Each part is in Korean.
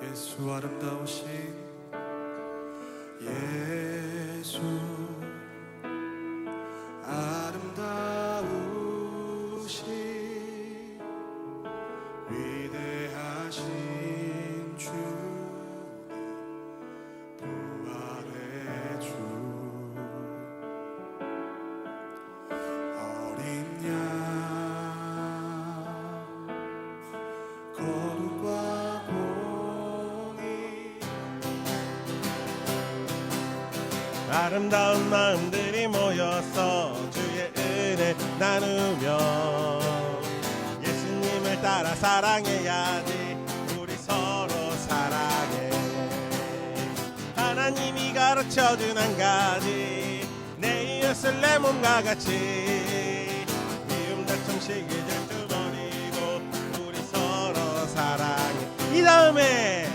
예수 아름다우신 예수 아름다우신 위대하신 주 부활의 주 어린 양 거룩과 아름다운 마음들이 모여서 주의 은혜 나누며 예수님을 따라 사랑해야지. 우리 서로 사랑해. 하나님이 가르쳐준 한 가지, 내 이웃을 내 몸과 같이 미움 다툼 시기 질투 버리고 우리 서로 사랑해. 이 다음에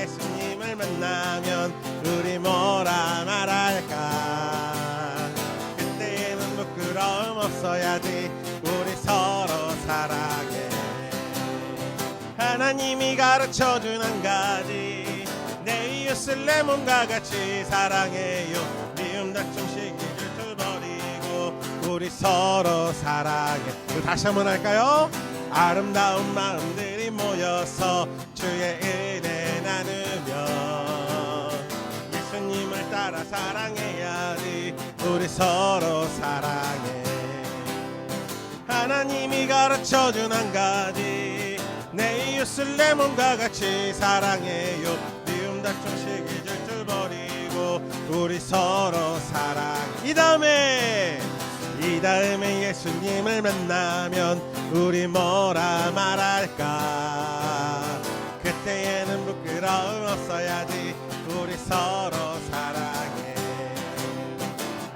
예수님을 만나면 우리 뭐라 말할까. 그때는 부끄러움 없어야지. 우리 서로 사랑해. 하나님이 가르쳐준 한 가지, 내 이웃을 내 몸과 같이 사랑해요. 미움 다툼 시기 질투 버리고 우리 서로 사랑해. 이거 다시 한번 할까요? 아름다운 마음들이 모여서 주의 은혜 나누며 예수님을 따라 사랑해야지. 우리 서로 사랑해. 하나님이 가르쳐준 한 가지, 내 이웃을 내 몸과 같이 사랑해요. 미움 다툼 시기 질투 버리고 우리 서로 사랑해. 이 다음에 예수님을 만나면 우리 뭐라 말할까. 그때에는 부끄러움 없어야지. 우리 서로 사랑해.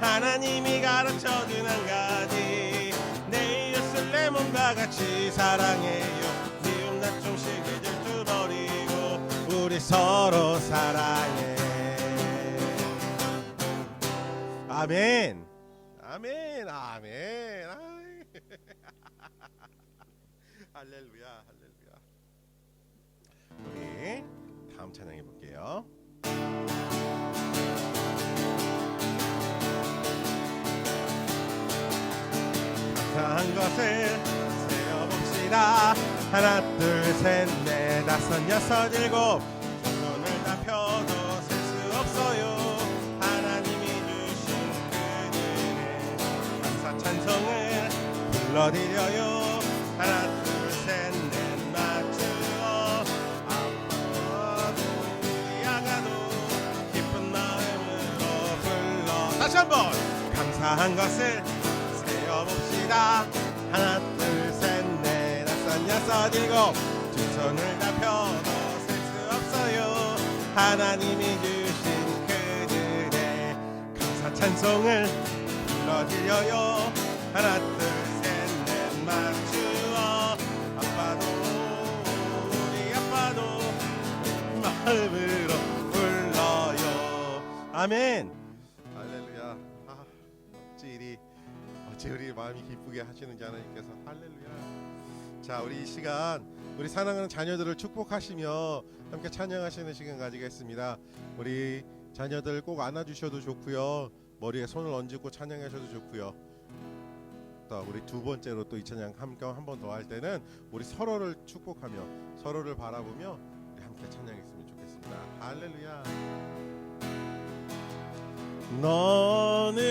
하나님이 가르쳐준 한 가지, 내 이웃을 내 몸과 같이 사랑해요. 미움 다툼 시기 질투 버리고 우리 서로 사랑해. 아멘. 아멘. 아멘. 할렐루야. 할렐루야. 우리 다음 찬양 해볼게요. 감사한 것을 세어봅시다. 하나 둘 셋 넷 다섯 여섯 일곱, 손을 다 펴도 셀 수 없어요. 하나님이 주신 그들의 감사 찬송을 불러드려요. 하나 둘 셋 넷 맞추어 아파도 아가도 기쁜 마음으로 불러. 다시 한번 감사한 것을 세어봅시다. 하나 둘 셋 넷 다섯 여섯 일곱, 두 손을 다 펴도 셀 수 없어요. 하나님이 주신 그들의 감사 찬송을 불러드려요. 하나 둘 셋 넷 맞추어 아빠도 우리 아빠도 마음으로 불러요. 아멘. 할렐루야. 어찌 우리 마음이 기쁘게 하시는지 하나님께서. 할렐루야. 자, 우리 이 시간 우리 사랑하는 자녀들을 축복하시며 함께 찬양하시는 시간 가지겠습니다. 우리 자녀들 꼭 안아주셔도 좋고요, 머리에 손을 얹고 찬양하셔도 좋고요. 또 우리 두 번째로 또 이 찬양 한 번 더 할 때는 우리 서로를 축복하며 서로를 바라보며 함께 찬양했으면 좋겠습니다. 할렐루야. 너는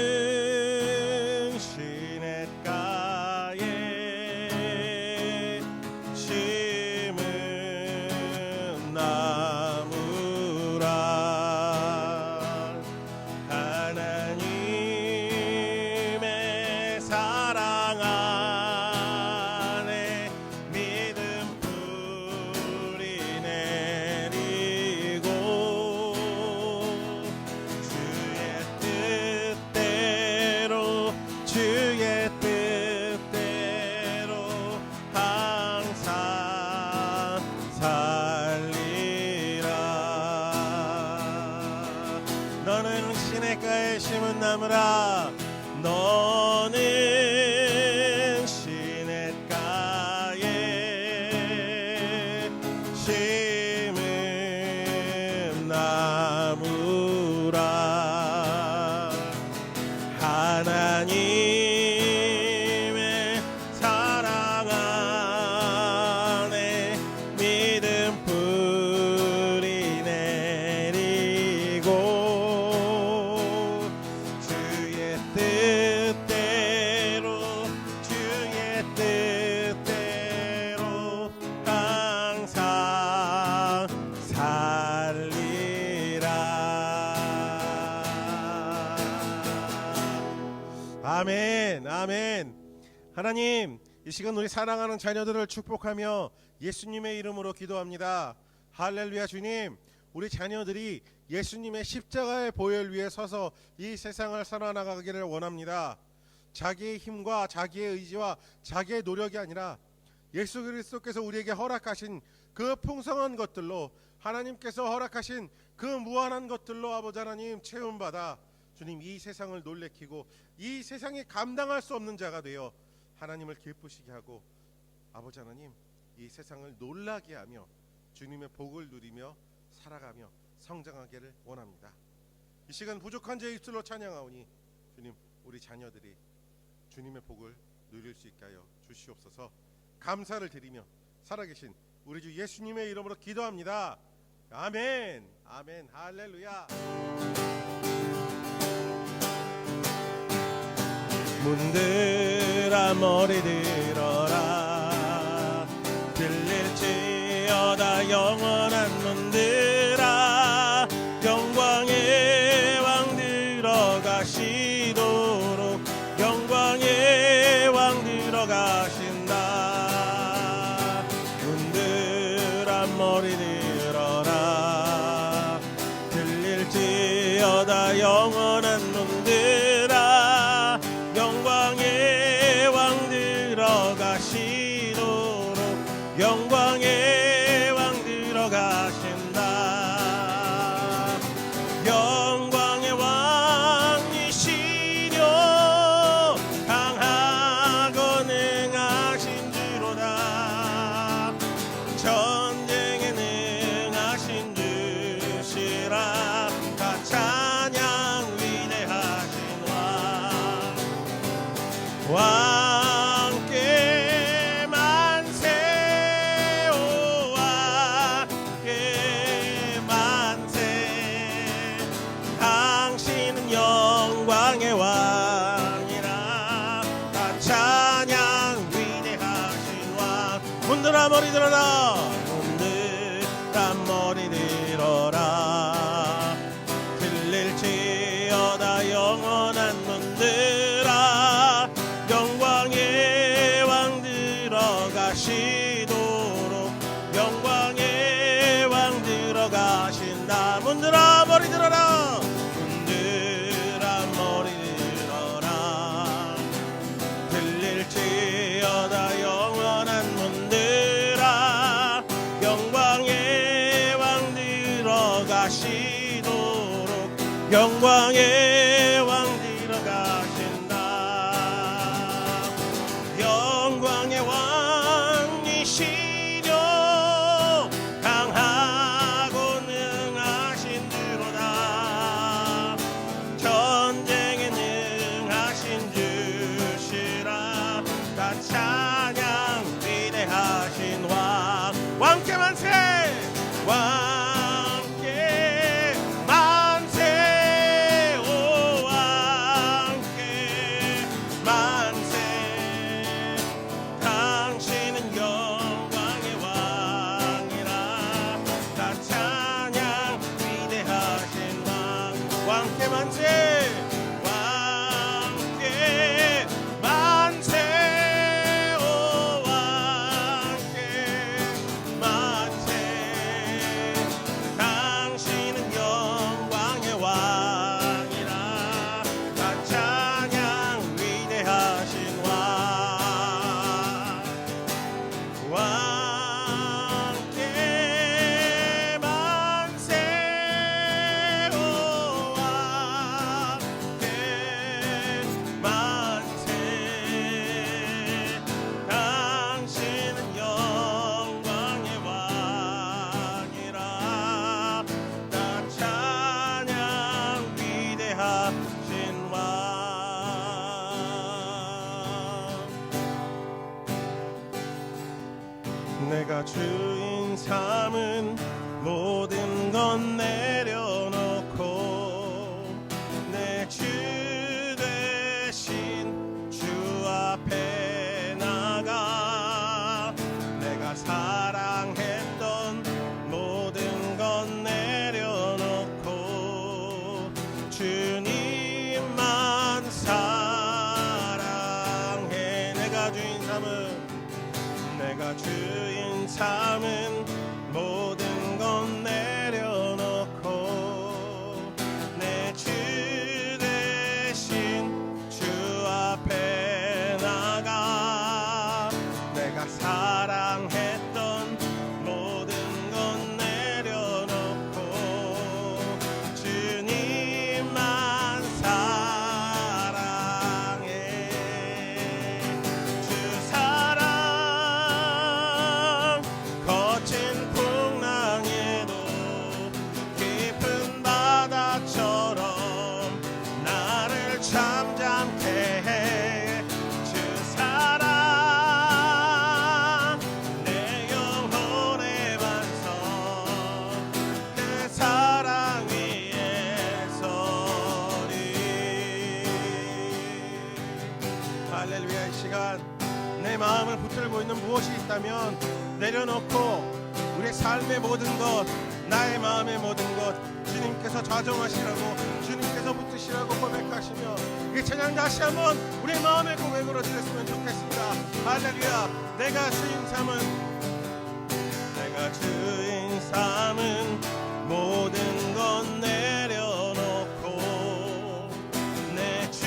시냇가에 심은 나무라. 하나님의 사랑 안에 믿음 뿌리 내리고 주의 뜻대로 항상 살리라. 너는 시냇가에 심은 나무라. 너는 시냇가에 심은 하나님, 이 시간 우리 사랑하는 자녀들을 축복하며 예수님의 이름으로 기도합니다. 할렐루야. 주님, 우리 자녀들이 예수님의 십자가의 보혈 위에 서서 이 세상을 살아나가기를 원합니다. 자기의 힘과 자기의 의지와 자기의 노력이 아니라 예수 그리스도께서 우리에게 허락하신 그 풍성한 것들로, 하나님께서 허락하신 그 무한한 것들로 아버지 하나님 채움받아 주님 이 세상을 놀래키고 이 세상이 감당할 수 없는 자가 되어 하나님을 기쁘시게 하고 아버지 하나님 이 세상을 놀라게 하며 주님의 복을 누리며 살아가며 성장하기를 원합니다. 이 시간 부족한 제 입술로 찬양하오니 주님, 우리 자녀들이 주님의 복을 누릴 수 있게 하여 주시옵소서. 감사를 드리며 살아계신 우리 주 예수님의 이름으로 기도합니다. 아멘. 아멘. 할렐루야. 문들아 머리 들어라, 들릴지어다 영원한 문들아, 영광의 왕 들어가시도록 영광의 왕 들어가신다. 문들아 머리 들어라, 들릴지어다 영원한 문들아, 영광의 왕 들어가시도록 영광의 왕 들어가신다. 영광의 왕이시려 강하고 능하신 주로다. 전쟁에 능하신 주시라. 다 찬양 위대하신 왕께 만세. 오 왕께 만세. 당신은 영광의 왕이라. 다 찬양 위대하신 왕. 문들아 머리 들어라, 문들아 머리 들어라, 들릴지어다 영원한 문들아, 영광의 왕 들어가시도록 영광의 왕 들어가신다. 문들아 머리 들어라, 문들아 머리 들어라, 들릴지어다 영원한 문들아, 영광의 왕 들어가시도록 영광의 왕 들어가신다. 영광의 왕이시려 강하고 능하신 주로다. 전쟁에 능하신 주시라. 다 찬양 위대하신 왕. 왕께 만세. 왕께 만세. 오 왕께 만세. 당신은 영광의 왕이라. 다 찬양 위대하신 왕. 왕께 만세. 왕께 만세. 오 왕께 만세. 당신은 영광의 왕이라. 다 찬양 위대하신 왕. 왕께 만세. 오 왕께 만세. 당신은 영광의 왕이라. 다 찬양 위대하신 왕. 내가 주인 삼은 모든 건 내려놓고 내 주 대신 주 앞에 나가. 내가 사랑했던 모든 건 내려놓고 주님만 사랑해. 내가 주인 삼은 모든 건 내려놓고 내 주 대신 주 앞에 나가 내가 사랑했던 모든 건 내려놓고 주님만 사랑해. 주 사랑 거친 풍랑에도 깊은 바다처럼 나를 잠잠케 해. 주 사랑 내 영혼의 반석 그 사랑 위에 서리. 할렐루야. 이 시간 내 마음을 붙들고 있는 무엇이 있다면 내려놓고 우리의 삶의 모든 것, 나의 마음의 모든 것 주님께서 좌정하시라고, 주님께서 붙드시라고 고백하시며 이 찬양 다시 한번 우리의 마음의 고백으로 드렸으면 좋겠습니다. 할렐루야. 내가 주인 삼은 모든 건 내려놓고 내 주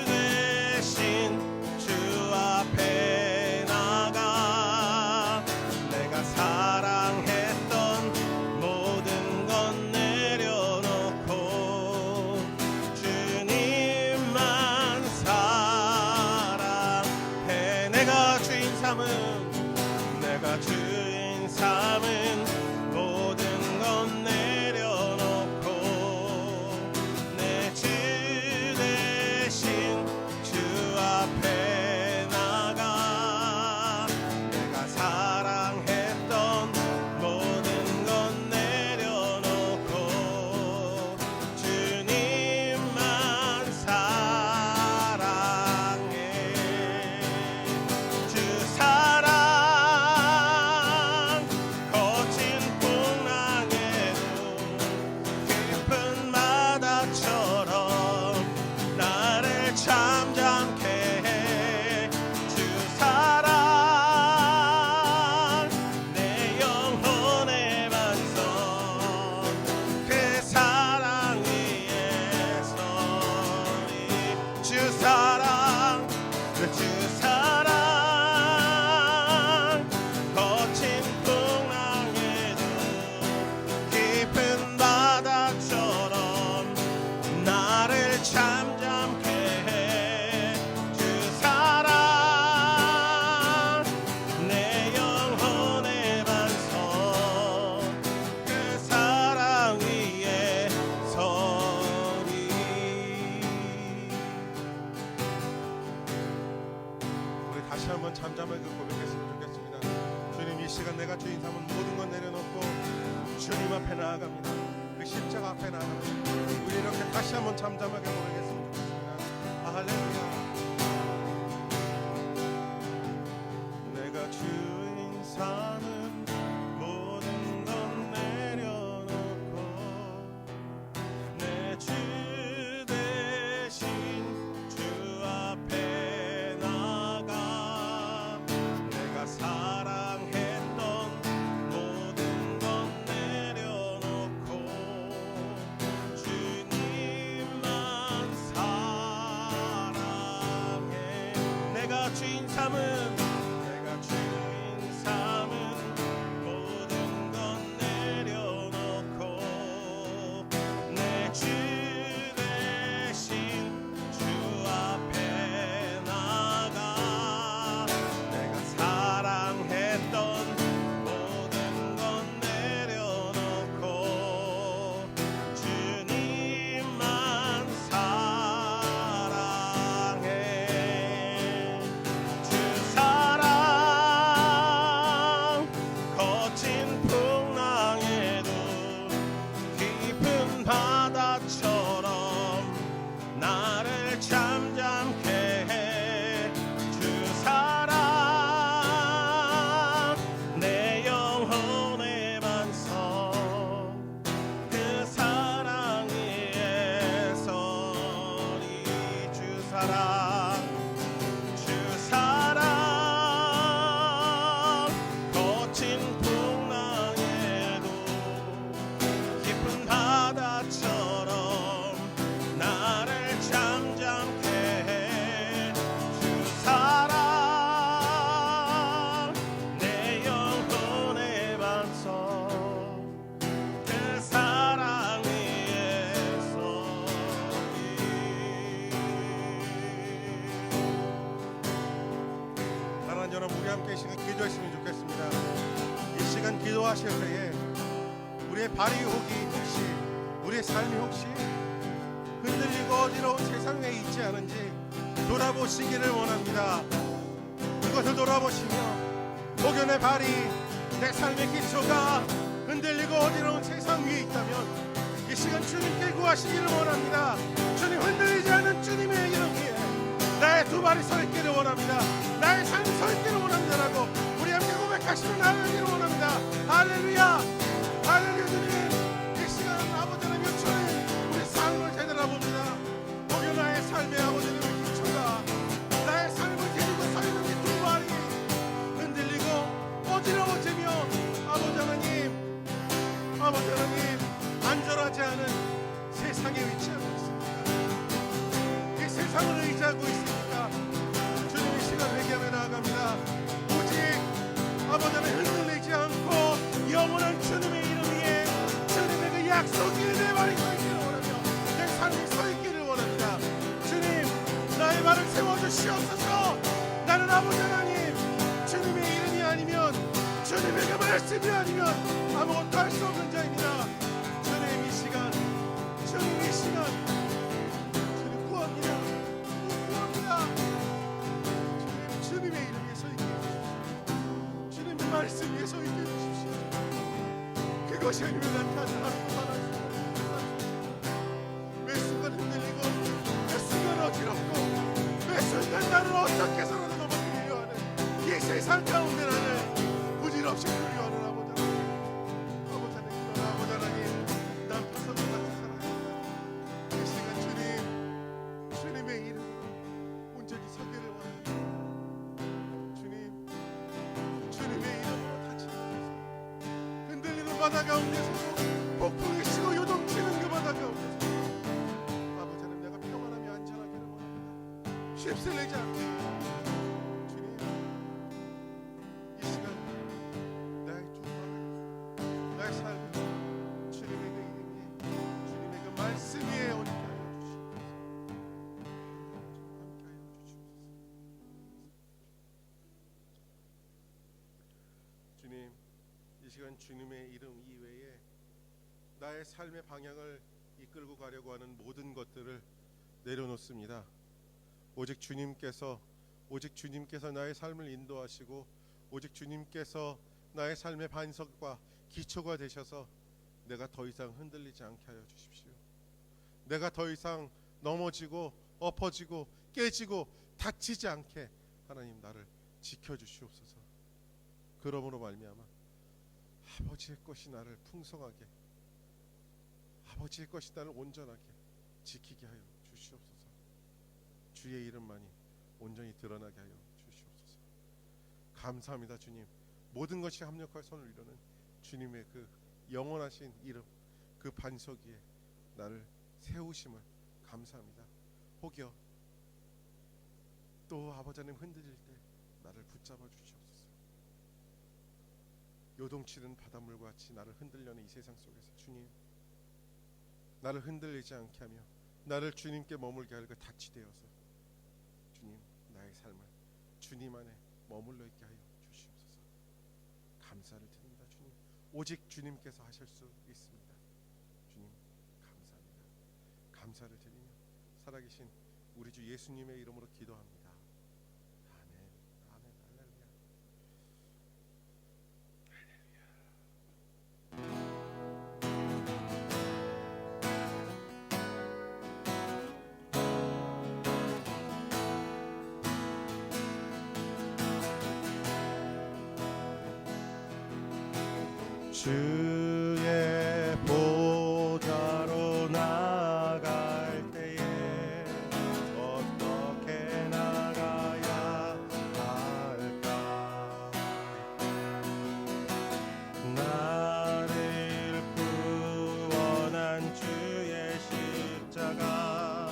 대신 주 앞에 나가 내가 사랑했던 모든 건 내려놓고 주님만 사랑해. 내가 주인 삼은 모든 건 내려놓고 내 주 대신 주 앞에 나가 내가 사랑했던 모든 건 내려놓고 주님만 사랑해. 주 사랑 거친 풍랑에도 깊은 바다처럼 나를 잠잠케 해. 주 사랑 내 영혼의 반석 그 사랑 위에 서리. 주 사랑 거친 풍랑에도 깊은 바다처럼 나를 잠잠케 해. 주 사랑 내 영혼의 반석 그 사랑 위에 서리. 우리 다시 한번 잠잠하게 고백했으면 좋겠습니다. 주님, 이 시간 내가 주인 삼은 모든 건 내려놓고 주님 앞에 나아갑니다. 그 십자가 앞에 나아갑니다. 우리 이렇게 다시 한번 잠잠하게 고백했으면 좋겠습니다. 할렐루야. 내가 주인 삼은 모든 건 내려놓고 내 주 대신 주 앞에 나가 내가 사랑했던 모든 건 내려놓고 주님만 사랑해. 함께 이 시간 기도했으면 좋겠습니다. 이 시간 기도하실 때에 우리의 발이 혹시 우리의 삶이 혹시 흔들리고 어지러운 세상에 있지 않은지 돌아보시기를 원합니다. 그것을 돌아보시며 혹여 내 발이 내 삶의 기초가 흔들리고 어지러운 세상 위에 있다면 이 시간 주님께 구하시기를 원합니다. 주님, 흔들리지 않는 주님의 이름 위에 나의 두 발이 서 있기를 원합니다. 나의 삶이 서 있기를 원합니다라고 우리 함께 고백하시며 나아가기를 원합니다. 할렐루야, 할렐루야. 주님, 이 시간 아버지 하나님 주님 우리 삶을 되돌아봅니다. 혹여 나의 삶의 아버지 하나님의 기초가 나의 삶을 데리고 서 있는 이 두 발이 흔들리고 어지러워지며 아버지 하나님 안전하지 않은 세상에 위치하고 있습니다. 이 세상을 의지하고 있습니다. 주님, 이 시간 회개하며 나아갑니다. 오직 아버지 하나님 흔들리지 않고 영원한 주님의 이름 위에 주님의 그 약속이 내 발이 서 있기를 원하며 내 삶이 서 있기를 원합니다. 주님, 나의 발을 세워주시옵소서. 나는 아버지 하나님 주님의 이름이 아니면 주님의 그 말씀이 아니면 아무것도 할 수 없는 자입니다. 주님, 이 시간 주님 구합니다. 주님의 이름 위에 서 있게 해주십시오. 주님의 말씀 위에 서 있게 해주십시오. 그것이 아니면 난 다른 하루도 말할 수 없습니다. 매 순간 흔들리고 매 순간 어지럽고 매 순간 나를 어떻게 해서라도 넘어뜨리려 하는 이 세상 가운데 나를 부질없이 두려워하는 아버지 하나님, 난 파선과 같은 사랑입니다. 이 시간 주님의 이름 온전히 서기를 원합니다. 주님의 이름으로 다치는 곳에서 흔들리는 바다 가운데서도 폭풍이 치고 요동치는 그 바다 가운데서 아버지 하나님, 내가 평안하며 안전하기를 원합니다. 쉽슬리지 않게 이 시간 주님의 이름 이외에 나의 삶의 방향을 이끌고 가려고 하는 모든 것들을 내려놓습니다. 오직 주님께서 나의 삶을 인도하시고 오직 주님께서 나의 삶의 반석과 기초가 되셔서 내가 더 이상 흔들리지 않게 하여 주십시오. 내가 더 이상 넘어지고 엎어지고 깨지고 다치지 않게 하나님 나를 지켜주시옵소서. 그러므로 말미암아 아버지의 것이 나를 풍성하게, 아버지의 것이 나를 온전하게 지키게 하여 주시옵소서. 주의 이름만이 온전히 드러나게 하여 주시옵소서. 감사합니다. 주님, 모든 것이 합력하여 선을 이루는 주님의 그 영원하신 이름, 그 반석 위에 나를 세우심을 감사합니다. 혹여 또 아버지 하나님 흔들릴 때 나를 붙잡아 주시옵소서. 요동치는 바닷물과 같이 나를 흔들려는 이 세상 속에서 주님, 나를 흔들리지 않게 하며 나를 주님께 머물게 할 그 닻이 되어서 주님, 나의 삶을 주님 안에 머물러 있게 하여 주시옵소서. 감사를 드립니다. 주님, 오직 주님께서 하실 수 있습니다. 주님, 감사합니다. 감사를 드리며 살아계신 우리 주 예수님의 이름으로 기도합니다. 아멘. 아멘. 할렐루야. 주의 보좌로 나갈 때에 어떻게 나가야 할까? 나를 구원한 주의 십자가,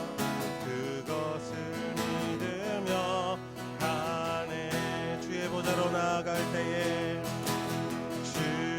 그것을 믿으며 가네. 주의 보좌로 나갈 때에 주의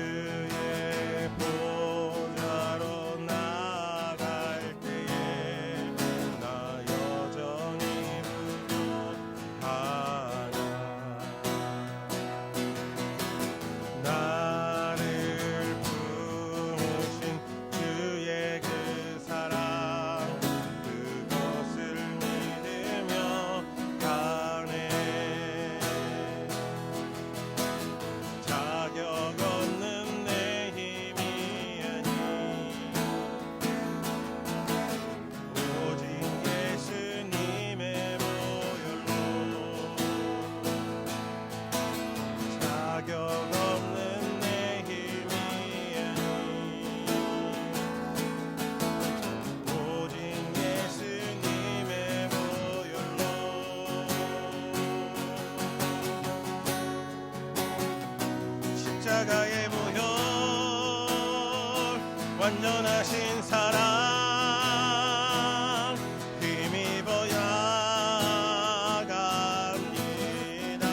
완전하신 사랑 힘입어 나갑니다.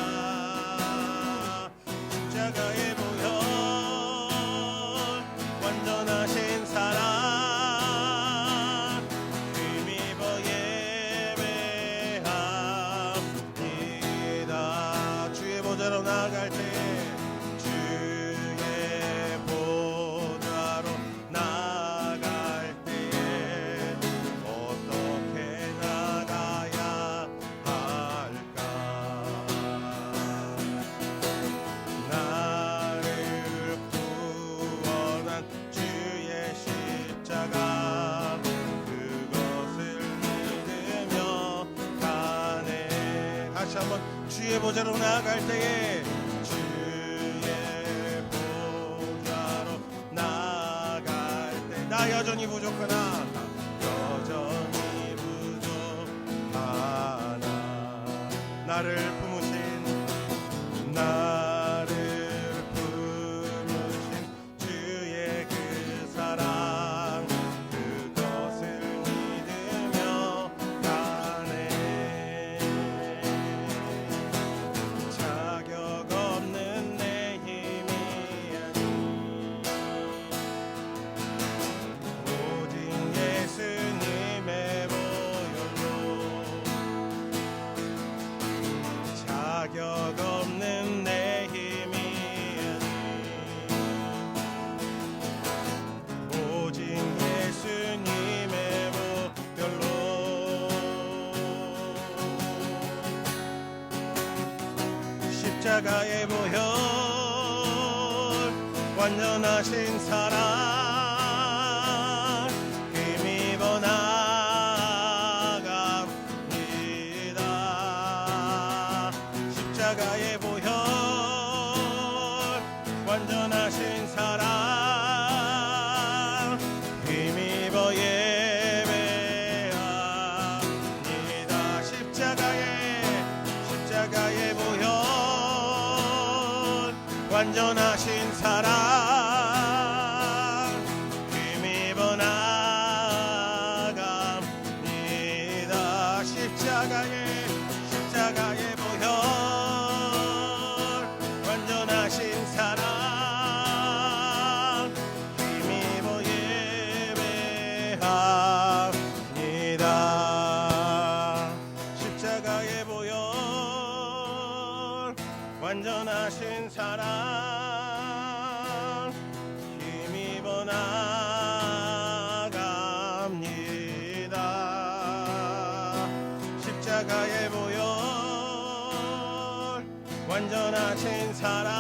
십자가의 보혈 완전하신 사랑 힘입어 예배합니다. 주의 보좌로 나갈 때 주의 보좌로 나갈 때에 주의 보좌로 나갈 때 나 여전히 부족하나 여전히 부족하나 나를 품으신 주의 그 사랑 그것을 믿으며 가네. 자격 없는 내 힘이 아니 오직 예수님의 보혈로 자격 없는 내 힘이 아니 오직 예수님의 보혈로 십자가의 보혈 완전하신 사랑 힘입어 나갑니다. 십자가의 보혈 완전하신 사랑 힘입어 예배합니다. 십자가의 보혈 완전하신 사랑 힘입어 나갑니다. 십자가의 보혈 완전하신 사랑 힘입어 예배합니다. 십자가의 보혈 완전하신 사랑 힘입어 나갑니다. 십자가의 보혈 완전하신 사랑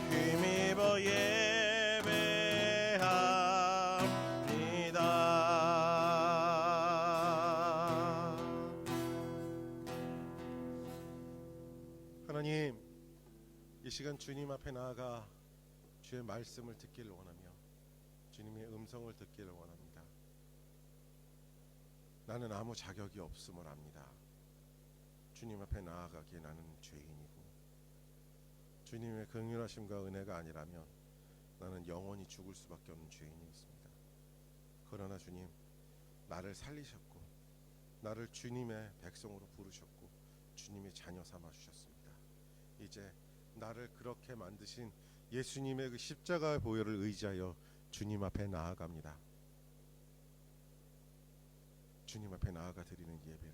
힘입어 예배합니다. 하나님, 이 시간 주님 앞에 나아가 주의 말씀을 듣기를 원하며 주님의 음성을 듣기를 원합니다. 나는 아무 자격이 없음을 압니다. 주님 앞에 나아가기에 나는 죄인이고 주님의 긍휼하심과 은혜가 아니라면 나는 영원히 죽을 수밖에 없는 죄인이었습니다. 그러나 주님, 나를 살리셨고 나를 주님의 백성으로 부르셨고 주님의 자녀 삼아 주셨습니다. 이제 나를 그렇게 만드신 예수님의 그 십자가의 보혈을 의지하여 주님 앞에 나아갑니다. 주님 앞에 나아가 드리는 예배를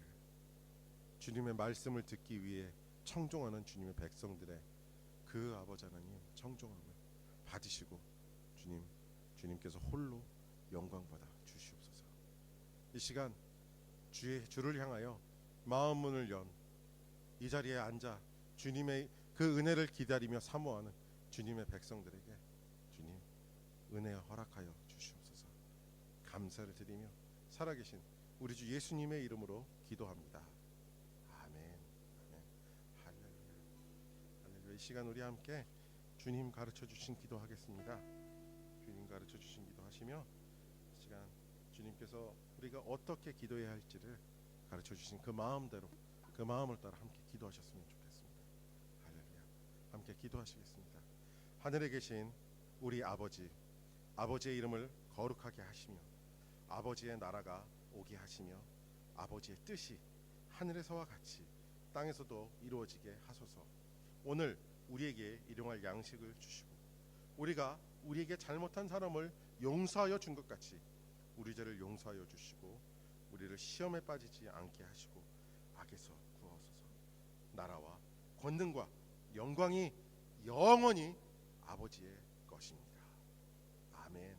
주님의 말씀을 듣기 위해 청종하는 주님의 백성들의 그 아버지 하나님 청종함을 받으시고 주님께서 홀로 영광 받아 주시옵소서. 이 시간 주를 향하여 마음 문을 연 이 자리에 앉아 주님의 그 은혜를 기다리며 사모하는 주님의 백성들에게 주님 은혜 허락하여 주시옵소서. 감사를 드리며 살아계신 우리 주 예수님의 이름으로 기도합니다. 아멘. 할렐루야. 이 시간 우리 함께 주님 가르쳐 주신 기도하겠습니다. 주님 가르쳐 주신 기도하시며 이 시간 주님께서 우리가 어떻게 기도해야 할지를 가르쳐 주신 그 마음대로 그 마음을 따라 함께 기도하셨으면 좋겠습니다. 할렐루야. 함께 기도하시겠습니다. 하늘에 계신 우리 아버지의 이름을 거룩하게 하시며 아버지의 나라가 오게 하시며 아버지의 뜻이 하늘에서와 같이 땅에서도 이루어지게 하소서. 오늘 우리에게 일용할 양식을 주시고 우리가 우리에게 잘못한 사람을 용서하여 준 것 같이 우리 죄를 용서하여 주시고 우리를 시험에 빠지지 않게 하시고 악에서 구하소서. 나라와 권능과 영광이 영원히 아버지의 것입니다. 아멘.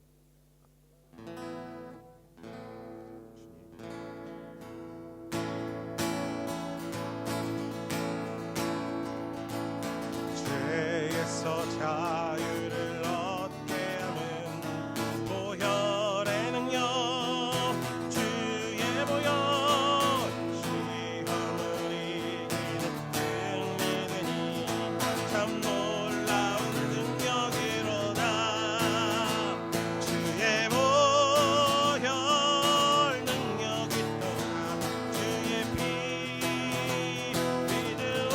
죄에서 자유를 얻게 하는 보혈의 능력 주의 보혈 시험을 이기는 능력이니 참 놀라운 능력이로다. 주의 보혈 능력이 또한 주의 피 믿으오.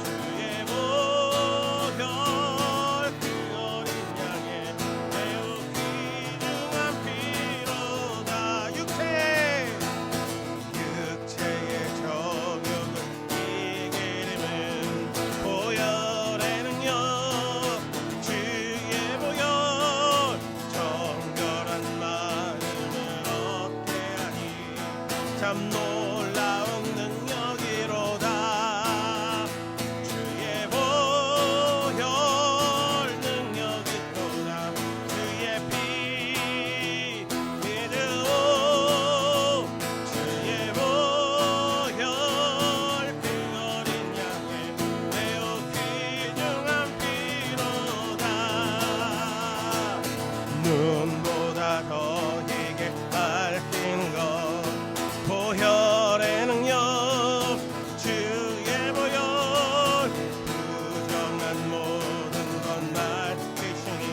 주의 보혈 그 어린 양의 매우 귀중한 피로다. 육체의 정욕을 이기는 보혈의 능력 주의 보혈 정결한 마음을 얻게 하니 참 놀라운 능력이로다. 주의 보혈 능력이 또다. 주의 피 믿으오. 주의 보혈 그 어린 양의 매우 귀중한 피로다. 눈보다 더 희게 밝히는 것 보혈의 능력 주의 보혈 부정한 모든 것 밝히시니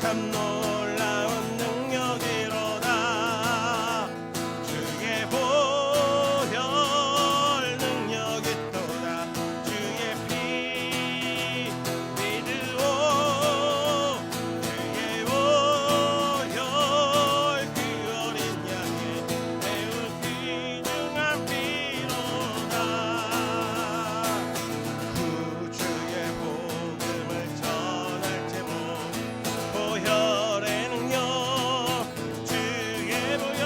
참 놀라운 능력이로다. 주의 보혈 능력이 또다. 주의 피 믿으오. 주의 보혈 그 어린 양의 매우 귀중한 피로다. 구주의 복음을 전할 제목 보혈의 능력 주의 보혈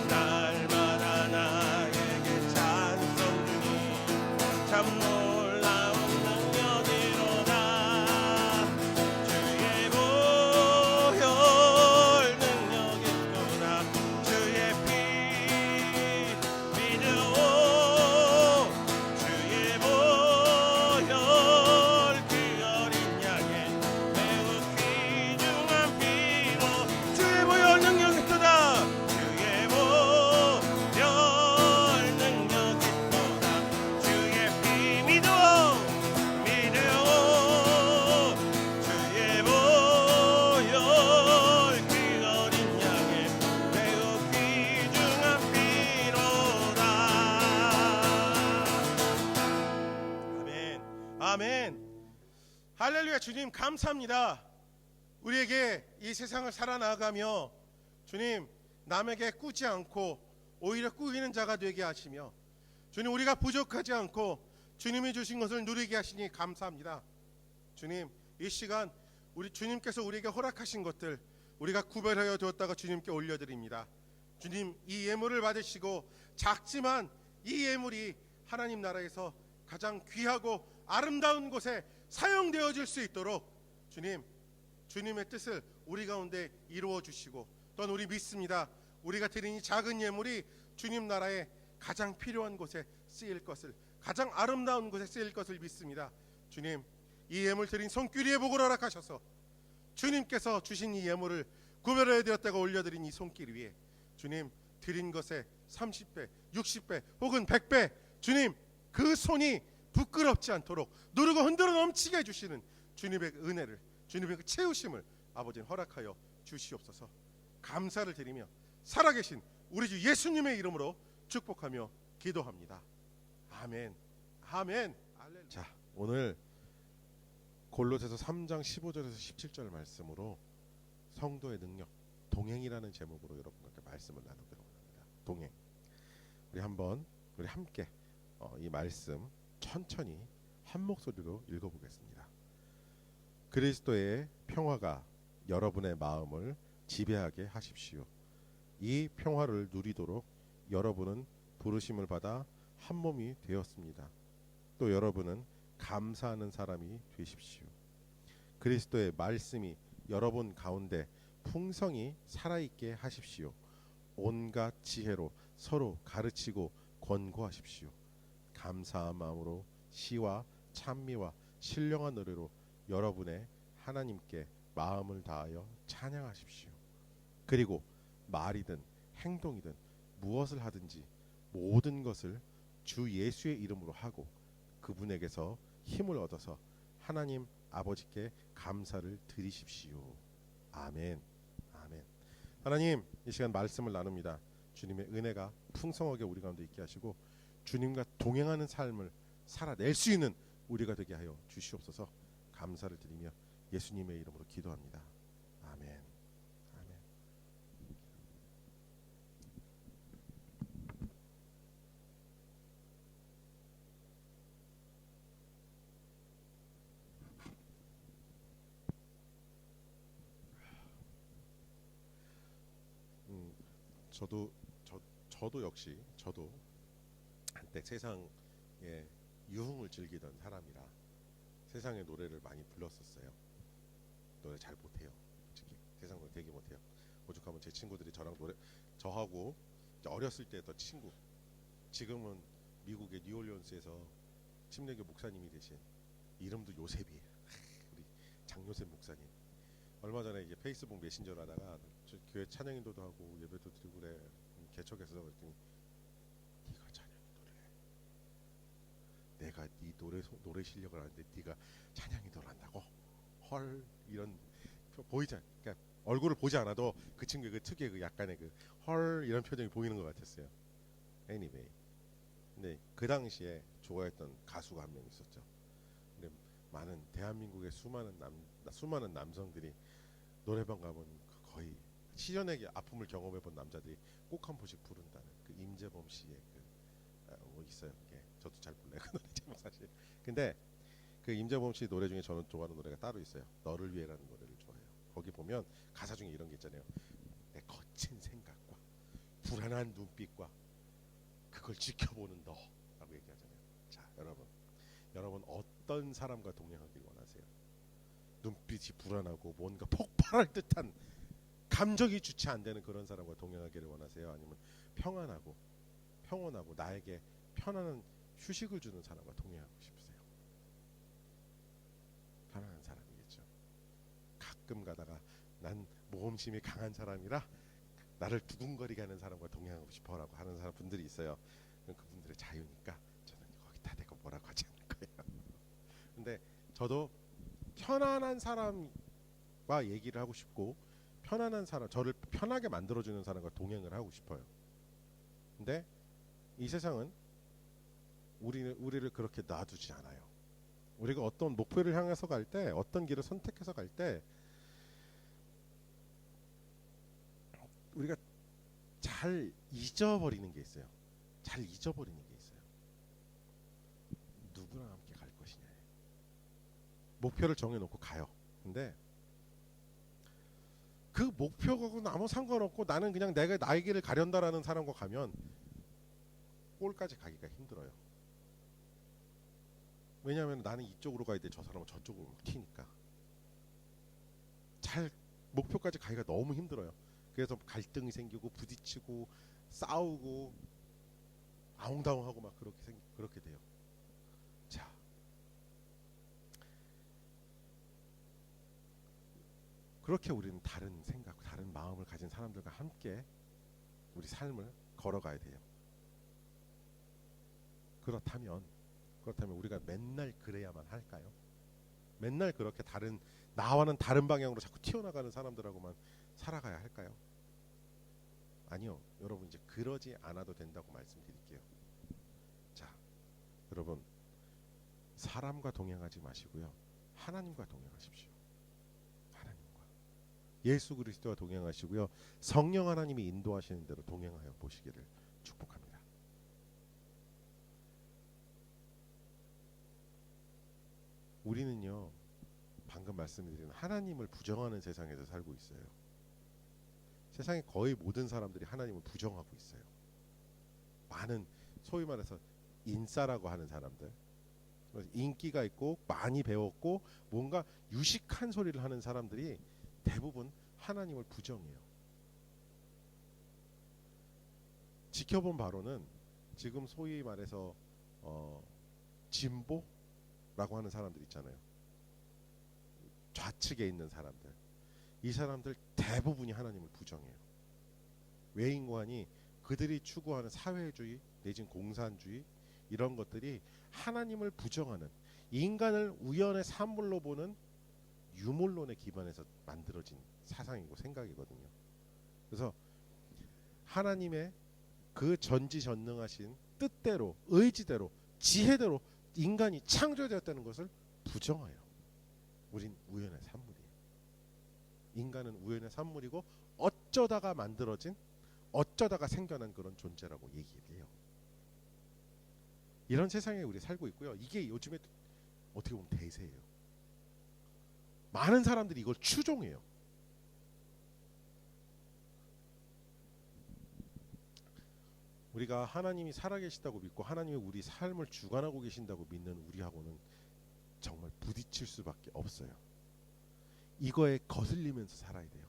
날마다 나에게 찬송 주니 참 놀라운 능력이로다. 주의 보혈 능력이 또다. 주의 피 믿으오. 주의 보혈 그 어린 양의 매우 귀중한 피로 주의 보혈 능력이 또다. 주의 보혈 능력이 또다. 주의 피 믿으오. 믿으오. 주의 보혈 그 어린 양의 매우 귀중한 피로다. 아멘. 아멘. 할렐루야. 주님 감사합니다. 우리에게 이 세상을 살아나가며 주님 남에게 꾸지 않고 오히려 꾸이는 자가 되게 하시며 주님 우리가 부족하지 않고 주님이 주신 것을 누리게 하시니 감사합니다. 주님 이 시간 우리 주님께서 우리에게 허락하신 것들 우리가 구별하여 두었다가 주님께 올려드립니다. 주님 이 예물을 받으시고 작지만 이 예물이 하나님 나라에서 가장 귀하고 아름다운 곳에 사용되어질 수 있도록 주님 주님의 뜻을 우리 가운데 이루어 주시고 또한 우리 믿습니다. 우리가 드린 이 작은 예물이 주님 나라에 가장 필요한 곳에 쓰일 것을 가장 아름다운 곳에 쓰일 것을 믿습니다. 주님 이 예물 드린 손길이의 복을 허락하셔서 주님께서 주신 이 예물을 구별하여 드렸다가 올려드린 이 손길 위에 주님 드린 것에 30배 60배 혹은 100배 주님 그 손이 부끄럽지 않도록 누르고 흔들어 넘치게 해주시는 주님의 은혜를 주님의 그 채우심을 아버지는 허락하여 주시옵소서. 감사를 드리며 살아계신 우리 주 예수님의 이름으로 축복하며 기도합니다. 아멘. 아멘. 자 오늘 골로새서 3장 15절에서 17절 말씀으로 성도의 능력, 동행이라는 제목으로 여러분과 함께 말씀을 나누기로 합니다. 동행. 우리 함께 이 말씀 천천히 한 목소리로 읽어보겠습니다. 그리스도의 평화가 여러분의 마음을 지배하게 하십시오. 이 평화를 누리도록 여러분은 부르심을 받아 한 몸이 되었습니다. 또 여러분은 감사하는 사람이 되십시오. 그리스도의 말씀이 여러분 가운데 풍성히 살아있게 하십시오. 온갖 지혜로 서로 가르치고 권고하십시오. 감사한 마음으로 시와 찬미와 신령한 노래로 여러분의 하나님께 마음을 다하여 찬양하십시오. 그리고 말이든 행동이든 무엇을 하든지 모든 것을 주 예수의 이름으로 하고 그분에게서 힘을 얻어서 하나님 아버지께 감사를 드리십시오. 아멘. 아멘. 하나님, 이 시간 말씀을 나눕니다. 주님의 은혜가 풍성하게 우리 가운데 있게 하시고 주님과 동행하는 삶을 살아낼 수 있는 우리가 되게 하여 주시옵소서. 감사를 드리며 예수님의 이름으로 기도합니다. 아멘. 아멘. 저도 역시 한때 세상의 유흥을 즐기던 사람이라 세상의 노래를 많이 불렀었어요. 노래 잘 못해요. 솔직히 세상 노래 되게 못해요. 오죽하면 제 친구들이 저하고 어렸을 때 더 친구, 지금은 미국의 뉴올리언스에서 침례교 목사님이 되신 이름도 요셉이에요. 우리 장요셉 목사님. 얼마 전에 이제 페이스북 메신저를 하다가 저 교회 찬양 인도도 하고 예배도 드리고 그래 개척해서 그랬더니 네가 찬양 인도를 해. 내가 네 노래 실력을 아는데 네가 찬양 인도를 한다고? 헐 이런 보이잖아. 그러니까 얼굴을 보지 않아도 그 친구의 그 특유의 그 약간의 그 헐 이런 표정이 보이는 것 같았어요. Anyway, 근데 그 당시에 좋아했던 가수가 한 명 있었죠. 근데 많은 대한민국의 수많은 남성들이 노래방 가면 거의 시련의 아픔을 경험해본 남자들이 꼭 한 번씩 부른다는 그 임재범 씨의 뭐 있어요. 그게 저도 잘 몰라요. 그 노래 제목 사실. 근데 그 임재범 씨 노래 중에 저는 좋아하는 노래가 따로 있어요. 너를 위해라는 노래를 좋아해요. 거기 보면 가사 중에 이런 게 있잖아요. 내 거친 생각과 불안한 눈빛과 그걸 지켜보는 너라고 얘기하잖아요. 자, 여러분 어떤 사람과 동행하길 원하세요? 눈빛이 불안하고 뭔가 폭발할 듯한 감정이 주체 안 되는 그런 사람과 동행하기를 원하세요? 아니면 평온하고 나에게 편안한 휴식을 주는 사람과 동행하고 싶으세요? 편안한 사람이겠죠. 가끔 가다가 난 모험심이 강한 사람이라 나를 두근거리게 하는 사람과 동행하고 싶어라고 하는 사람 분들이 있어요. 그분들의 자유니까 저는 거기다 대고 뭐라고 하지 않을 거예요. 근데 저도 편안한 사람과 얘기를 하고 싶고 편안한 사람, 저를 편하게 만들어주는 사람과 동행을 하고 싶어요. 근데 이 세상은 우리를 그렇게 놔두지 않아요. 우리가 어떤 목표를 향해서 갈 때, 어떤 길을 선택해서 갈 때 우리가 잘 잊어버리는 게 있어요. 누구랑 함께 갈 것이냐. 목표를 정해놓고 가요. 근데 그 목표하고는 아무 상관없고 나는 그냥 내가 나의 길을 가련다라는 사람과 가면 골까지 가기가 힘들어요. 왜냐하면 나는 이쪽으로 가야 돼, 저 사람은 저쪽으로 튀니까. 목표까지 가기가 너무 힘들어요. 그래서 갈등이 생기고 부딪히고 싸우고 아웅다웅하고 막 그렇게 돼요. 자, 그렇게 우리는 다른 생각, 다른 마음을 가진 사람들과 함께 우리 삶을 걸어가야 돼요. 그렇다면 우리가 맨날 그래야만 할까요? 맨날 그렇게 나와는 다른 방향으로 자꾸 튀어나가는 사람들하고만 살아가야 할까요? 아니요. 여러분 이제 그러지 않아도 된다고 말씀드릴게요. 자, 여러분 사람과 동행하지 마시고요. 하나님과 동행하십시오. 하나님과 예수 그리스도와 동행하시고요. 성령 하나님이 인도하시는 대로 동행하여 보시기를 축복합니다. 우리는요, 방금 말씀드린 하나님을 부정하는 세상에서 살고 있어요. 세상의 거의 모든 사람들이 하나님을 부정하고 있어요. 많은 소위 말해서 인싸라고 하는 사람들, 인기가 있고 많이 배웠고 뭔가 유식한 소리를 하는 사람들이 대부분 하나님을 부정해요. 지켜본 바로는 지금 소위 말해서 진보라고 하는 사람들 있잖아요. 좌측에 있는 사람들, 이 사람들 대부분이 하나님을 부정해요. 왜 인고하니 그들이 추구하는 사회주의 내지는 공산주의 이런 것들이 하나님을 부정하는, 인간을 우연의 산물로 보는 유물론에 기반해서 만들어진 사상이고 생각이거든요. 그래서 하나님의 그 전지전능하신 뜻대로, 의지대로, 지혜대로 인간이 창조되었다는 것을 부정해요. 우린 우연의 산물이에요. 인간은 우연의 산물이고 어쩌다가 만들어진, 어쩌다가 생겨난 그런 존재라고 얘기를 해요. 이런 세상에 우리 살고 있고요. 이게 요즘에 어떻게 보면 대세예요. 많은 사람들이 이걸 추종해요. 우리가 하나님이 살아계시다고 믿고 하나님이 우리 삶을 주관하고 계신다고 믿는 우리하고는 정말 부딪힐 수밖에 없어요. 이거에 거슬리면서 살아야 돼요.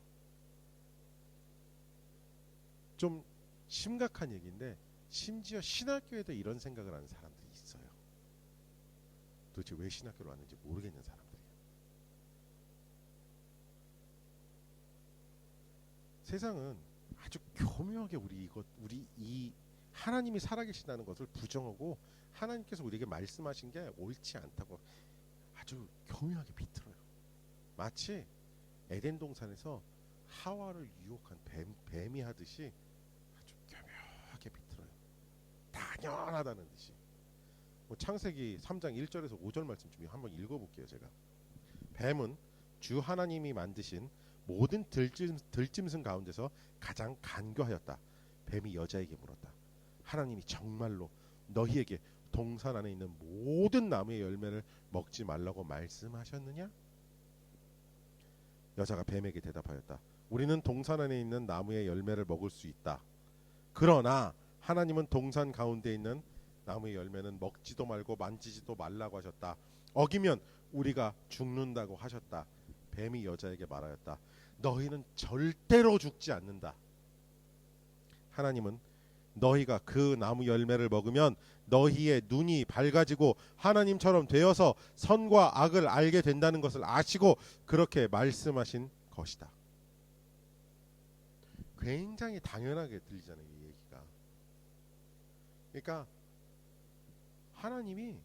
좀 심각한 얘기인데 심지어 신학교에도 이런 생각을 하는 사람들이 있어요. 도대체 왜 신학교를 왔는지 모르겠는 사람들이에요. 세상은 아주 교묘하게 우리 이 하나님이 살아계신다는 것을 부정하고 하나님께서 우리에게 말씀하신 게 옳지 않다고 아주 교묘하게 비틀어요. 마치 에덴 동산에서 하와를 유혹한 뱀이 하듯이 아주 교묘하게 비틀어요. 당연하다는 듯이. 창세기 3장 1절에서 5절 말씀 좀 한번 읽어볼게요. 제가. 뱀은 주 하나님이 만드신 모든 들짐승 가운데서 가장 간교하였다. 뱀이 여자에게 물었다. 하나님이 정말로 너희에게 동산 안에 있는 모든 나무의 열매를 먹지 말라고 말씀하셨느냐? 여자가 뱀에게 대답하였다. 우리는 동산 안에 있는 나무의 열매를 먹을 수 있다. 그러나 하나님은 동산 가운데 있는 나무의 열매는 먹지도 말고 만지지도 말라고 하셨다. 어기면 우리가 죽는다고 하셨다. 뱀이 여자에게 말하였다. 너희는 절대로 죽지 않는다. 하나님은 너희가 그 나무 열매를 먹으면 너희의 눈이 밝아지고 하나님처럼 되어서 선과 악을 알게 된다는 것을 아시고 그렇게 말씀하신 것이다. 굉장히 당연하게 들리잖아요, 이 얘기가. 그러니까 하나님이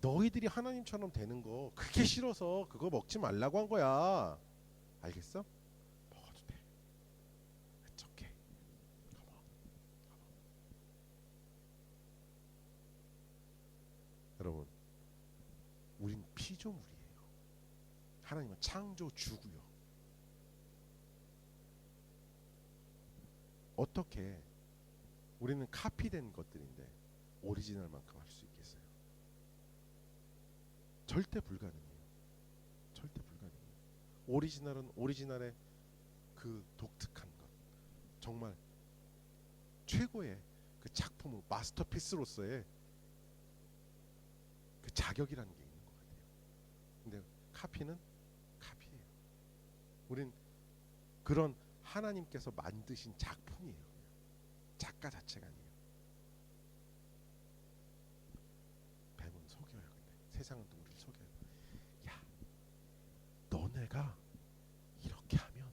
너희들이 하나님처럼 되는 거 그게 싫어서 그거 먹지 말라고 한 거야. 알겠어? 먹어도 돼. It's okay. 여러분, 우린 피조물이에요. 하나님은 창조주고요. 어떻게 우리는 카피된 것들인데 오리지널만큼 할 수 있겠어요? 절대 불가능해요. 절대 불가능해요. 오리지널은 오리지널의 그 독특한 것, 정말 최고의 그 작품으로 마스터피스로서의 그 자격이라는 게 있는 것 같아요. 근데 카피는 카피예요. 우린 그런 하나님께서 만드신 작품이에요. 작가 자체가 아니에요. 뱀은 속여요. 근데 세상은 또 우리를 속여요. 야, 너네가 이렇게 하면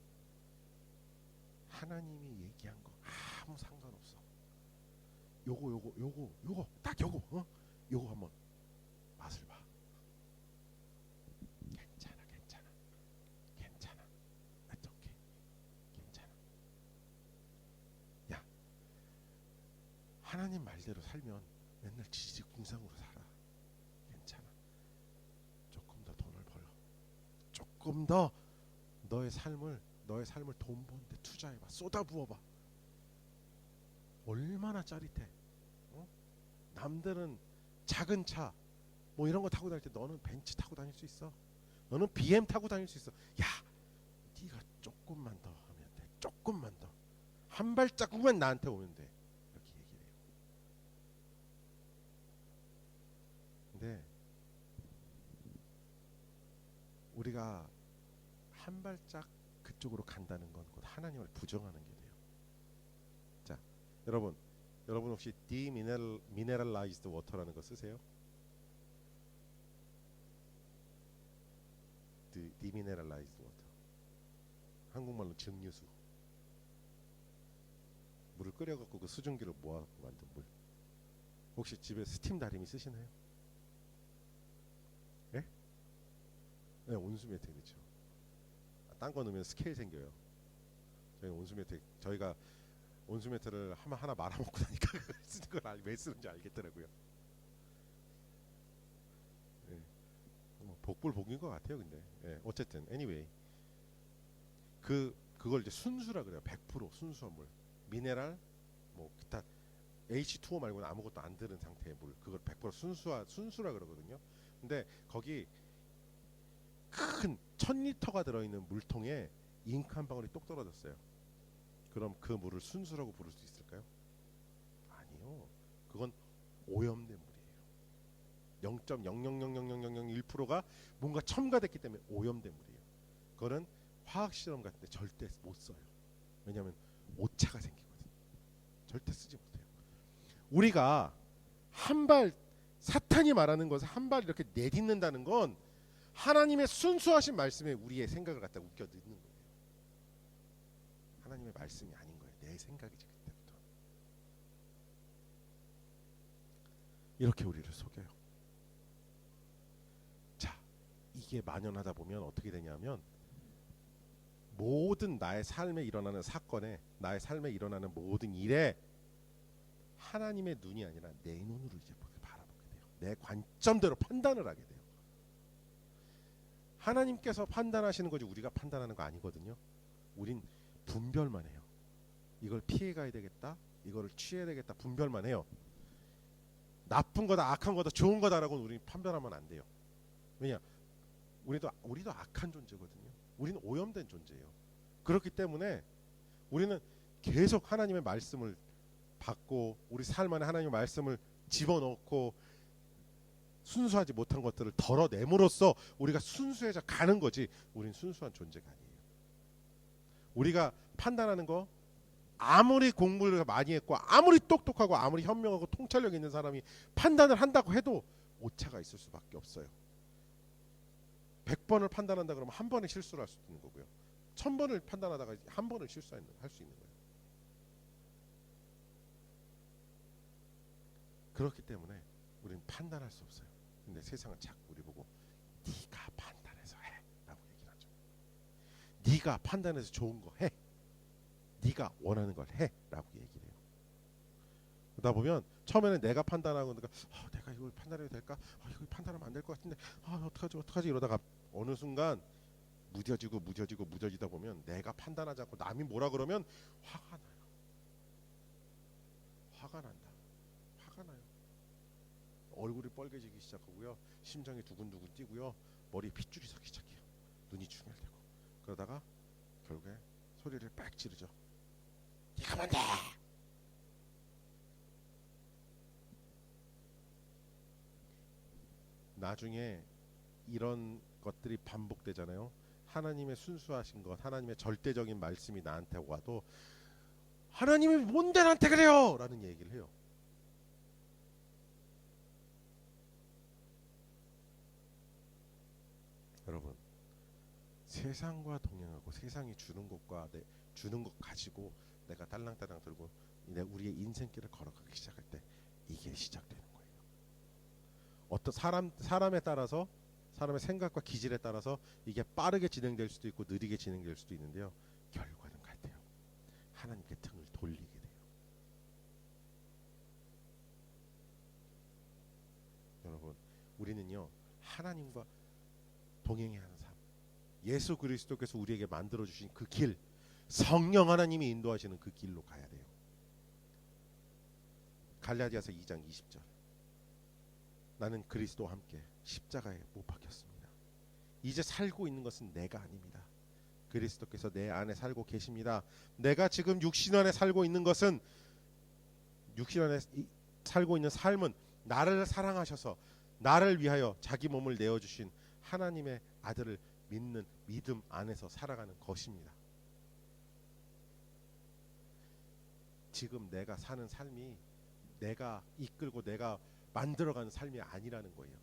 하나님이 얘기한 거 아무 상관없어. 요거 딱 요거 요거 한번 맛을 봐. 괜찮아. 어떻게? 괜찮아. 야, 하나님 말대로 살면 맨날 지지공상으로 살아. 괜찮아. 조금 더 돈을 조금 더 너의 삶을 돈 버는데 투자해봐. 쏟아부어봐. 얼마나 짜릿해. 어? 남들은 작은 차 뭐 이런 거 타고 다닐 때 너는 벤츠 타고 다닐 수 있어. 너는 BM 타고 다닐 수 있어. 야, 네가 조금만 더 하면 돼. 조금만 더. 한 발자국만 나한테 오면 돼. 이렇게 얘기를 해요. 근데 우리가 한 발짝 그쪽으로 간다는 건 곧 하나님을 부정하는 게 돼요. 자, 여러분 혹시 demineralized water라는 거 쓰세요? demineralized water. 한국말로 증류수. 물을 끓여갖고 그 수증기를 모아 만든 물. 혹시 집에 스팀 다리미 쓰시나요? 예? 네, 온수 매트 그렇죠. 딴 거 넣으면 스케일 생겨요. 저희가 온수 매트를 하나 말아먹고 나니까 쓰는 걸 왜 쓰는지 알겠더라고요. 예. 복불복인 것 같아요. 근데 예, 어쨌든 anyway 그걸 이제 순수라 그래요. 100% 순수한 물. 미네랄 뭐 기타 H2O 말고는 아무것도 안 들은 상태의 물. 그걸 100% 순수라 그러거든요. 근데 거기 큰 1000리터가 들어있는 물통에 잉크 한 방울이 똑 떨어졌어요. 그럼 그 물을 순수라고 부를 수 있을까요? 아니요. 그건 오염된 물이에요. 0.0000001%가 뭔가 첨가됐기 때문에 오염된 물이에요. 그거는 화학 실험 같은 데 절대 못 써요. 왜냐하면 오차가 생기거든요. 절대 쓰지 못해요. 우리가 한 발 사탄이 말하는 것을 한 발 이렇게 내딛는다는 건 하나님의 순수하신 말씀에 우리의 생각을 갖다 웃겨 넣는 거예요. 하나님의 말씀이 아닌 거예요. 내 생각이지 그때부터. 이렇게 우리를 속여요. 자, 이게 만연하다 보면 어떻게 되냐면 모든 나의 삶에 일어나는 사건에, 나의 삶에 일어나는 모든 일에 하나님의 눈이 아니라 내 눈으로 이제 바라보게 돼요. 내 관점대로 판단을 하게 돼요. 하나님께서 판단하시는 거지 우리가 판단하는 거 아니거든요. 우린 분별만 해요. 이걸 피해가야 되겠다, 이거를 취해야 되겠다 분별만 해요. 나쁜 거다, 악한 거다, 좋은 거다라고는 우리 판별하면 안 돼요. 왜냐? 우리도 악한 존재거든요. 우리는 오염된 존재예요. 그렇기 때문에 우리는 계속 하나님의 말씀을 받고 우리 삶 안에 하나님의 말씀을 집어넣고 순수하지 못한 것들을 덜어냄으로써 우리가 순수해져 가는 거지, 우린 순수한 존재가 아니에요. 우리가 판단하는 거 아무리 공부를 많이 했고 아무리 똑똑하고 아무리 현명하고 통찰력 있는 사람이 판단을 한다고 해도 오차가 있을 수밖에 없어요. 100번을 판단한다 그러면 한 번에 실수를 할 수도 있는 거고요. 1000번을 판단하다가 한 번을 할 수 있는 거예요. 그렇기 때문에 우리는 판단할 수 없어요. 근데 세상은 자꾸 우리 보고 네가 판단해서 해 라고 얘기를 하죠. 네가 판단해서 좋은 거 해, 네가 원하는 걸 해 라고 얘기를 해요. 그러다 보면 처음에는 내가 판단하고 내가 이걸 판단해도 될까? 이거 판단하면 안 될 것 같은데 어떡하지 이러다가 어느 순간 무뎌지다 보면 내가 판단하지 않고 남이 뭐라 그러면 화가 나요. 화가 난다. 화가 나요. 얼굴이 빨개지기 시작하고요. 심장이 두근두근 뛰고요. 머리에 핏줄이 서기 시작해요. 눈이 충혈되고. 그러다가 결국에 소리를 빽 지르죠. 네가 뭔데? 나중에 이런 것들이 반복되잖아요. 하나님의 순수하신 것, 하나님의 절대적인 말씀이 나한테 와도 하나님이 뭔데 나한테 그래요? 라는 얘기를 해요. 여러분, 세상과 동행하고 세상이 주는 것과 주는 것 가지고 내가 딸랑딸랑 들고 우리의 인생길을 걸어가기 시작할 때 이게 시작되는 거예요. 어떤 사람에 따라서, 사람의 생각과 기질에 따라서 이게 빠르게 진행될 수도 있고 느리게 진행될 수도 있는데요. 결과는 같아요. 하나님께 등을 돌리게 돼요. 여러분, 우리는요 하나님과 동행해야 하는 삶, 예수 그리스도께서 우리에게 만들어 주신 그 길, 성령 하나님이 인도하시는 그 길로 가야 돼요. 갈라디아서 2장 20절. 나는 그리스도와 함께 십자가에 못 박혔습니다. 이제 살고 있는 것은 내가 아닙니다. 그리스도께서 내 안에 살고 계십니다. 내가 지금 육신 안에 살고 있는 것은, 육신 안에 살고 있는 삶은 나를 사랑하셔서 나를 위하여 자기 몸을 내어주신 하나님의 아들을 믿는 믿음 안에서 살아가는 것입니다. 지금 내가 사는 삶이 내가 이끌고 내가 만들어가는 삶이 아니라는 거예요.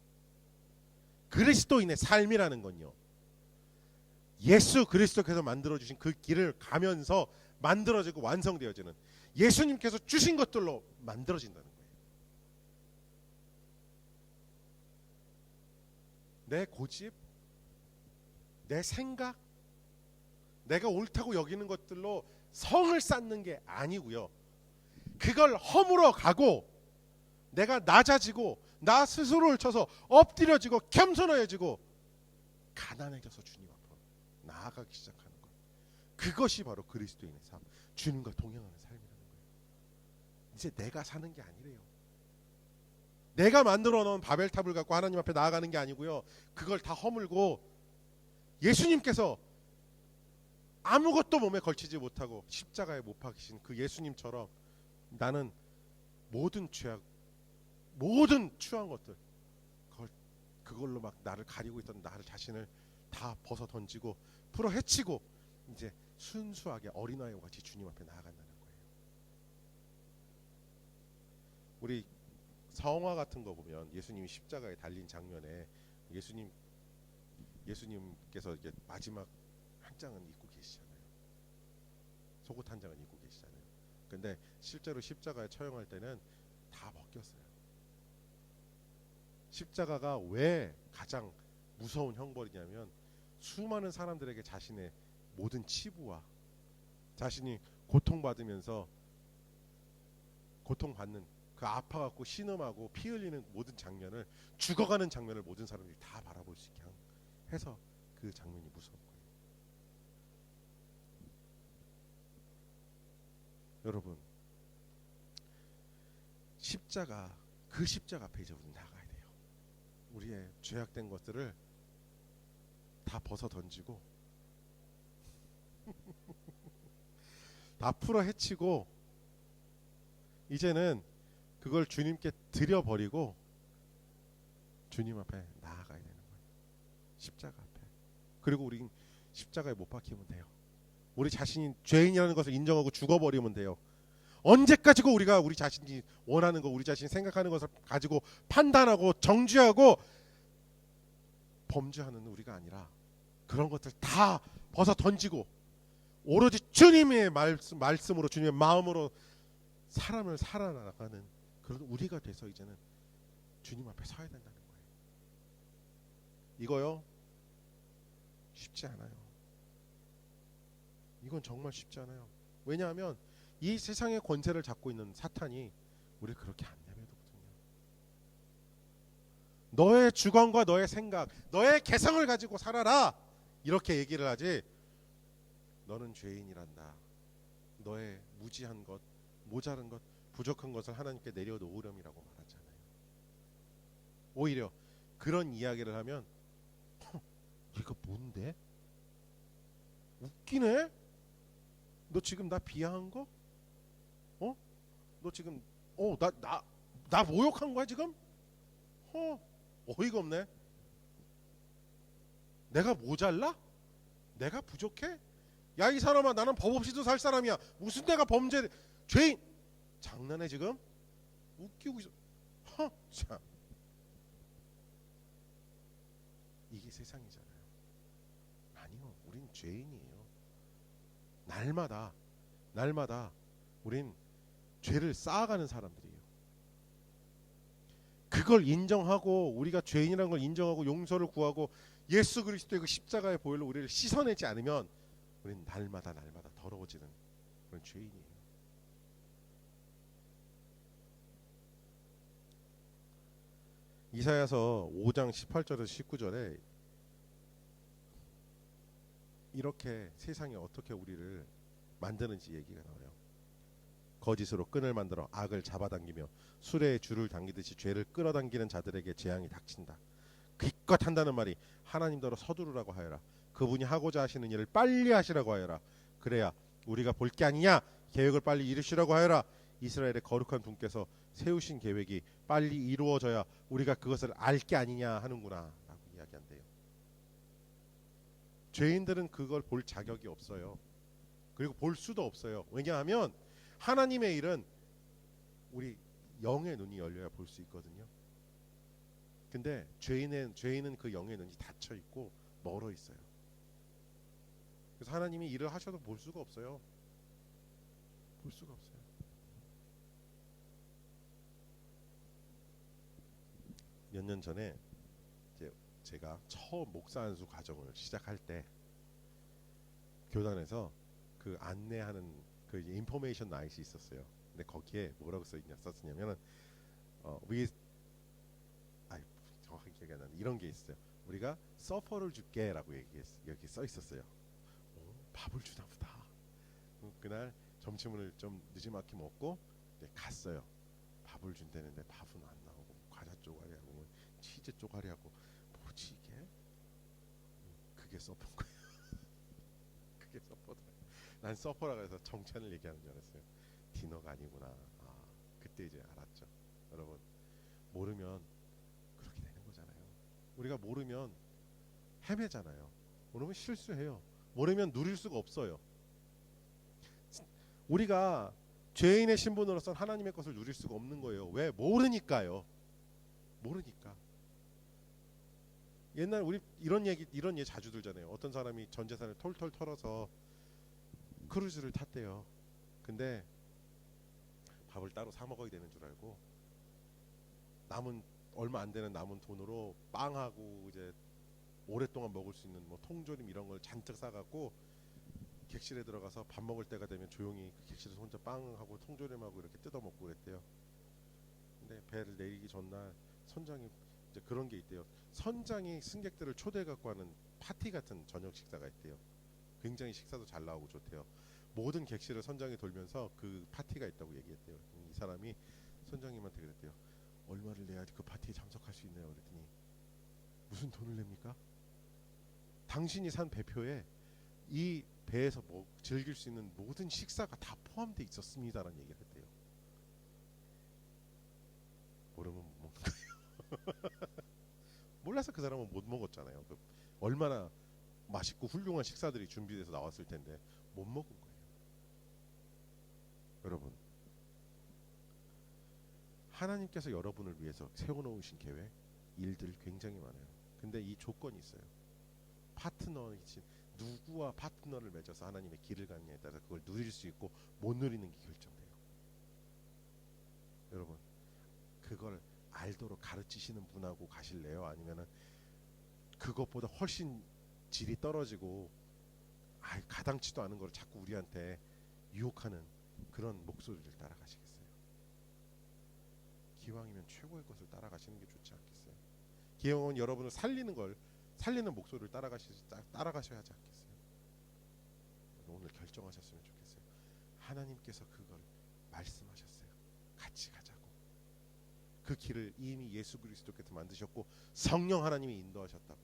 그리스도인의 삶이라는 건요, 예수 그리스도께서 만들어주신 그 길을 가면서 만들어지고 완성되어지는, 예수님께서 주신 것들로 만들어진다는 거예요. 내 고집, 내 생각, 내가 옳다고 여기는 것들로 성을 쌓는 게 아니고요, 그걸 허물어 가고 내가 낮아지고 나 스스로를 쳐서 엎드려지고 겸손해지고 가난해져서 주님 앞으로 나아가기 시작하는 것, 그것이 바로 그리스도인의 삶, 주님과 동행하는 삶이라는 거예요. 이제 내가 사는 게 아니래요. 내가 만들어 놓은 바벨탑을 갖고 하나님 앞에 나아가는 게 아니고요, 그걸 다 허물고 예수님께서 아무것도 몸에 걸치지 못하고 십자가에 못 박히신 그 예수님처럼 나는 모든 죄악, 모든 추한 것들, 그걸로 막 나를 가리고 있던 나를 자신을 다 벗어 던지고 풀어 헤치고 이제 순수하게 어린아이와 같이 주님 앞에 나아간다는 거예요. 우리 성화 같은 거 보면 예수님이 십자가에 달린 장면에 예수님께서 이제 마지막 한 장은 입고 계시잖아요. 속옷 한 장은 입고 계시잖아요. 근데 실제로 십자가에 처형할 때는 다 벗겼어요. 십자가가 왜 가장 무서운 형벌이냐면, 수많은 사람들에게 자신의 모든 치부와 자신이 고통받으면서 고통받는 그 아파갖고 신음하고 피 흘리는 모든 장면을, 죽어가는 장면을 모든 사람들이 다 바라볼 수 있게 해서 그 장면이 무서운 거예요. 여러분, 십자가, 그 십자가 앞에 이제 우리 나가야 돼요. 우리의 죄악된 것들을 다 벗어 던지고 다 풀어 헤치고 이제는 그걸 주님께 드려버리고 주님 앞에 나아가야 되는 거예요. 십자가 앞에. 그리고 우리 십자가에 못 박히면 돼요. 우리 자신이 죄인이라는 것을 인정하고 죽어버리면 돼요. 언제까지고 우리가 우리 자신이 원하는 거, 우리 자신이 생각하는 것을 가지고 판단하고 정죄하고 범죄하는 우리가 아니라 그런 것들 다 벗어 던지고 오로지 주님의 말씀으로, 주님의 마음으로 사람을 살아나가는 그런 우리가 돼서 이제는 주님 앞에 서야 된다는 거예요. 이거요, 쉽지 않아요. 이건 정말 쉽지 않아요. 왜냐하면 이 세상의 권세를 잡고 있는 사탄이 우리를 그렇게 안 내버려두거든요. 너의 주관과 너의 생각, 너의 개성을 가지고 살아라, 이렇게 얘기를 하지, 너는 죄인이란다, 너의 무지한 것, 모자른 것, 부족한 것을 하나님께 내려놓으렴이라고 말하잖아요. 오히려 그런 이야기를 하면 얘가 뭔데? 웃기네? 너 지금 나 비하한 거? 너 지금 나 모욕한 거야 지금? 어이가 없네. 내가 모자라? 내가 부족해? 야, 이 사람아, 나는 법 없이도 살 사람이야. 무슨 내가 범죄, 죄인? 장난해 지금? 웃기고 있어. 참. 이게 세상이잖아요. 아니요, 우린 죄인이에요. 날마다 우린 죄를 쌓아가는 사람들이에요. 그걸 인정하고, 우리가 죄인이라는 걸 인정하고 용서를 구하고 예수 그리스도의 그 십자가의 보혈로 우리를 씻어내지 않으면 우린 날마다 더러워지는 그런 죄인이에요. 이사야서 5장 18절에서 19절에 이렇게 세상이 어떻게 우리를 만드는지 얘기가 나와요. 거짓으로 끈을 만들어 악을 잡아당기며 수레에 줄을 당기듯이 죄를 끌어당기는 자들에게 재앙이 닥친다. 기껏 한다는 말이 하나님더러 서두르라고 하여라. 그분이 하고자 하시는 일을 빨리 하시라고 하여라. 그래야 우리가 볼 게 아니냐. 계획을 빨리 이루시라고 하여라. 이스라엘의 거룩한 분께서 세우신 계획이 빨리 이루어져야 우리가 그것을 알 게 아니냐 하는구나 라고 이야기한대요. 죄인들은 그걸 볼 자격이 없어요. 그리고 볼 수도 없어요. 왜냐하면 하나님의 일은 우리 영의 눈이 열려야 볼 수 있거든요. 근데 죄인은 그 영의 눈이 닫혀 있고 멀어 있어요. 그래서 하나님이 일을 하셔도 볼 수가 없어요. 볼 수가 없어요. 몇 년 전에 제가 처음 목사 안수 과정을 시작할 때 교단에서 그 안내하는 그 인포메이션 나잇이 있었어요. 근데 거기에 뭐라고 썼냐면은 정확하게 기억이 안 나는데 이런 게 있어요. 우리가 서퍼를 줄게라고 여기 써 있었어요. 밥을 주나 보다. 그날 점심을 좀 늦지막히 먹고 갔어요. 밥을 준다는데 밥은 안 나오고 과자 쪼가리하고 치즈 쪼가리하고 뭐지 이게? 그게 서퍼인 거예요. 그게 서퍼더라. 난 서퍼라고 해서 정찬을 얘기하는 줄 알았어요. 디너가 아니구나. 그때 이제 알았죠. 여러분 모르면 그렇게 되는 거잖아요. 우리가 모르면 헤매잖아요. 모르면 실수해요. 모르면 누릴 수가 없어요. 우리가 죄인의 신분으로서는 하나님의 것을 누릴 수가 없는 거예요. 왜? 모르니까요. 모르니까. 옛날 우리 이런 얘기 자주 들잖아요. 어떤 사람이 전 재산을 털털 털어서 크루즈를 탔대요. 근데 밥을 따로 사 먹어야 되는 줄 알고 얼마 안 되는 남은 돈으로 빵하고 이제 오랫동안 먹을 수 있는 뭐 통조림 이런 걸 잔뜩 사갖고 객실에 들어가서 밥 먹을 때가 되면 조용히 그 객실에서 혼자 빵하고 통조림하고 이렇게 뜯어먹고 그랬대요. 근데 배를 내리기 전날 선장이 이제 그런 게 있대요. 선장이 승객들을 초대해 갖고 하는 파티 같은 저녁 식사가 있대요. 굉장히 식사도 잘 나오고 좋대요. 모든 객실을 선장이 돌면서 그 파티가 있다고 얘기했대요. 이 사람이 선장님한테 그랬대요. 얼마를 내야 그 파티에 참석할 수 있나요? 그랬더니 무슨 돈을 냅니까? 당신이 산 배표에 이 배에서 즐길 수 있는 모든 식사가 다 포함되어 있었습니다라는 얘기를 했대요. 모르면 못 먹는 거예요. 몰라서 그 사람은 못 먹었잖아요. 얼마나 맛있고 훌륭한 식사들이 준비돼서 나왔을 텐데 못 먹은 거예요. 여러분, 하나님께서 여러분을 위해서 세워놓으신 계획, 일들 굉장히 많아요. 근데 이 조건이 있어요. 파트너이신 누구와 파트너를 맺어서 하나님의 길을 가느냐에 따라서 그걸 누릴 수 있고 못 누리는 게 결정돼요. 여러분, 그걸 알도록 가르치시는 분하고 가실래요? 아니면은 그것보다 훨씬 질이 떨어지고 가당치도 않은 걸 자꾸 우리한테 유혹하는 그런 목소리를 따라가시겠어요? 기왕이면 최고의 것을 따라가시는 게 좋지 않겠어요? 기왕은 여러분을 살리는 목소리를 따라가셔야 하지 않겠어요? 오늘 결정하셨으면 좋겠어요. 하나님께서 그걸 말씀하셨어요. 같이 가자고. 그 길을 이미 예수 그리스도께서 만드셨고 성령 하나님이 인도하셨다고.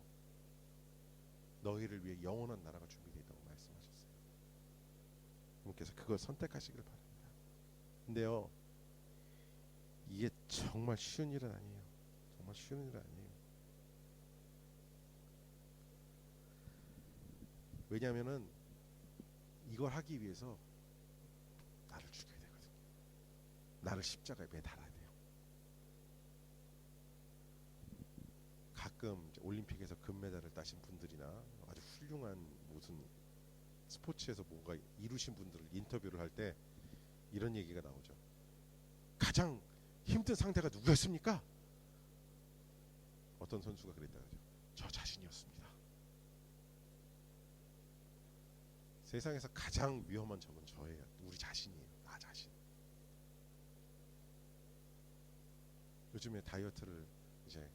너희를 위해 영원한 나라가 준비되어 있다고 말씀하셨어요. 여러분께서 그걸 선택하시길 바랍니다. 근데요, 이게 정말 쉬운 일은 아니에요. 정말 쉬운 일은 아니에요. 왜냐하면은 이걸 하기 위해서 나를 죽여야 되거든요. 나를 십자가에 매달아야 돼요. 가끔 이제 올림픽에서 금메달을 따신 분들이나 아주 훌륭한 무슨 스포츠에서 뭔가 이루신 분들을 인터뷰를 할 때 이런 얘기가 나오죠. 가장 힘든 상대가 누구였습니까? 어떤 선수가 그랬다 그러죠. 저 자신이었습니다. 세상에서 가장 위험한 적은 저예요. 우리 자신이에요. 나 자신. 요즘에 다이어트를 이제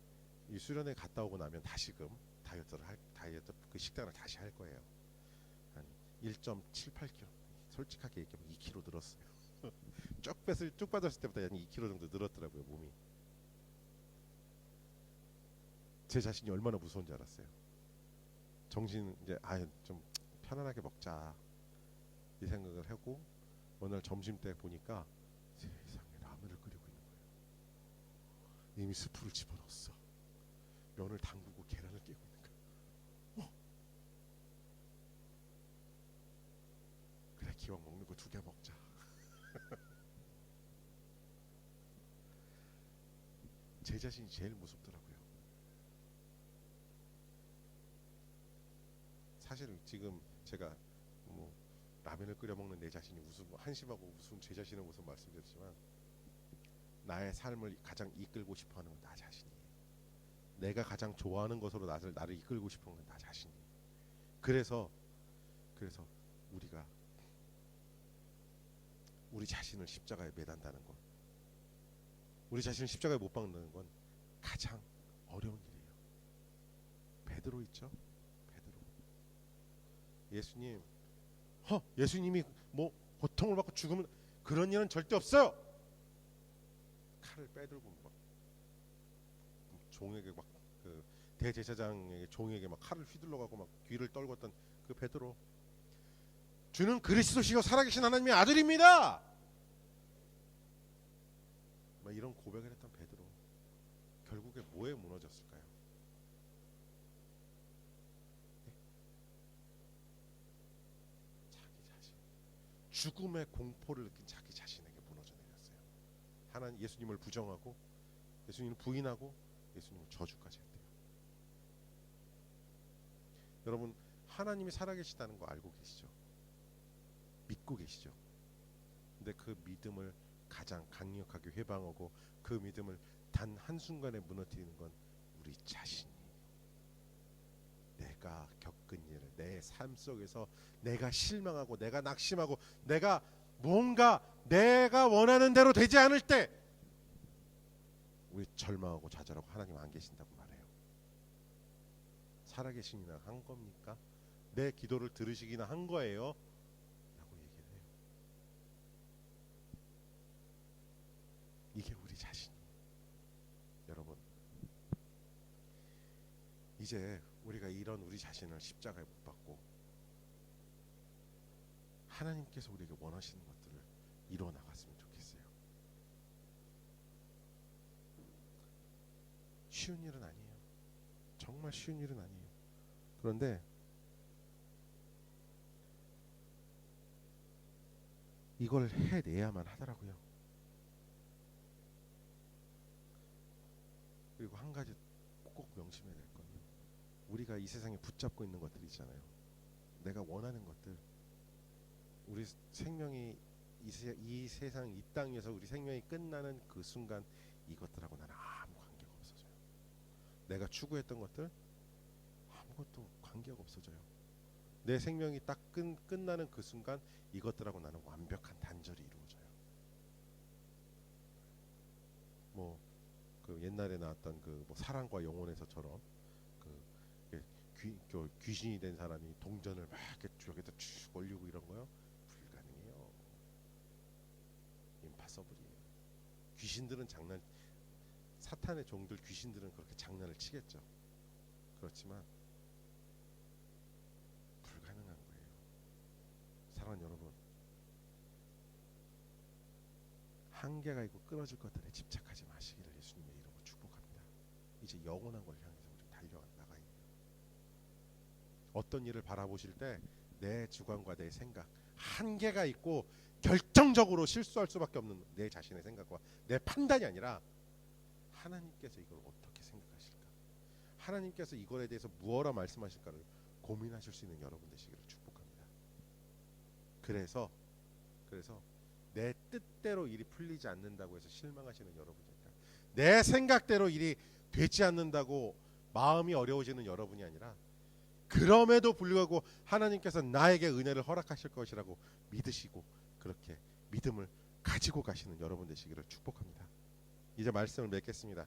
이 수련회 갔다 오고 나면 다시금 다이어트 그 식단을 다시 할 거예요. 1.78kg. 솔직하게 얘기하면 2kg 늘었어요. 쭉 빠졌을 때보다 한 2kg 정도 늘었더라고요, 몸이. 제 자신이 얼마나 무서운지 알았어요. 정신 이제 좀 편안하게 먹자 이 생각을 하고 어느 날 점심 때 보니까 세상에 라면을 끓이고 있는 거예요. 이미 스프를 집어넣었어. 면을 담그고 계란을 깨고 있는 거예요. 그래, 기왕 먹는 거 2개 먹자. 제 자신이 제일 무섭더라고요. 사실 지금 제가 뭐 라면을 끓여 먹는 내 자신이 한심하고 우스운 제 자신의 모습 말씀드렸지만, 나의 삶을 가장 이끌고 싶어하는 건 나 자신이에요. 내가 가장 좋아하는 것으로 나를 이끌고 싶은 건 나 자신이에요. 그래서 우리가 우리 자신을 십자가에 매단다는 것, 우리 자신을 십자가에 못 박는 건 가장 어려운 일이에요. 베드로 있죠? 예수님이 뭐 고통을 받고 죽으면 그런 일은 절대 없어요. 칼을 빼들고 막 종에게 막 그 대제사장에게 종에게 막 칼을 휘둘러가고 막 귀를 떨궜던 그 베드로, 주는 그리스도시요 살아계신 하나님의 아들입니다. 막 이런 고백을 했던 베드로, 결국에 뭐에 무너졌을까요? 죽음의 공포를 느낀 자기 자신에게 무너져 내렸어요. 하나님, 예수님을 부정하고 예수님을 부인하고 예수님을 저주까지 했대요. 여러분, 하나님이 살아계시다는 거 알고 계시죠? 믿고 계시죠? 근데 그 믿음을 가장 강력하게 회방하고 그 믿음을 단 한순간에 무너뜨리는 건 우리 자신이에요. 내가 겪은 일을, 내 삶 속에서 내가 실망하고 내가 낙심하고 내가 뭔가 내가 원하는 대로 되지 않을 때 우리 절망하고 좌절하고 하나님 안 계신다고 말해요. 살아계시기나 한 겁니까? 내 기도를 들으시기나 한 거예요? 라고 얘기를 해요. 이게 우리 자신이에요. 여러분, 이제 우리가 이런 우리 자신을 십자가에 못 박고 하나님께서 우리에게 원하시는 것들을 이루어 나갔으면 좋겠어요. 쉬운 일은 아니에요. 정말 쉬운 일은 아니에요. 그런데 이걸 해내야만 하더라고요. 그리고 한 가지 꼭 명심해야 될 거는, 우리가 이 세상에 붙잡고 있는 것들이 있잖아요. 내가 원하는 것들, 우리 생명이 이 세상, 이 땅에서 우리 생명이 끝나는 그 순간 이것들하고 나는 아무 관계가 없어져요. 내가 추구했던 것들 아무것도 관계가 없어져요. 내 생명이 딱 끝나는 그 순간 이것들하고 나는 완벽한 단절이 이루어져요. 뭐 그 옛날에 나왔던 그 뭐 사랑과 영혼에서처럼 그 귀신이 된 사람이 동전을 막 이렇게 여기다 쭉 올리고 이런 거요? 불가능해요. 임파서블이에요. 귀신들은 사탄의 종들 귀신들은 그렇게 장난을 치겠죠. 그렇지만 불가능한 거예요. 사랑하는 여러분, 한계가 있고 끊어질 것들에 집착하지 마시기를 예수님의 이름으로 축복합니다. 이제 영원한 걸 향해서 우리 달려나가야 돼요. 어떤 일을 바라보실 때 내 주관과 내 생각, 한계가 있고 결정적으로 실수할 수밖에 없는 내 자신의 생각과 내 판단이 아니라 하나님께서 이걸 어떻게 생각하실까, 하나님께서 이거에 대해서 무엇라 말씀하실까를 고민하실 수 있는 여러분 되시기를 축복합니다. 그래서 내 뜻대로 일이 풀리지 않는다고 해서 실망하시는 여러분이 아니라, 내 생각대로 일이 되지 않는다고 마음이 어려워지는 여러분이 아니라, 그럼에도 불구하고 하나님께서 나에게 은혜를 허락하실 것이라고 믿으시고 그렇게 믿음을 가지고 가시는 여러분 되시기를 축복합니다. 이제 말씀을 맺겠습니다.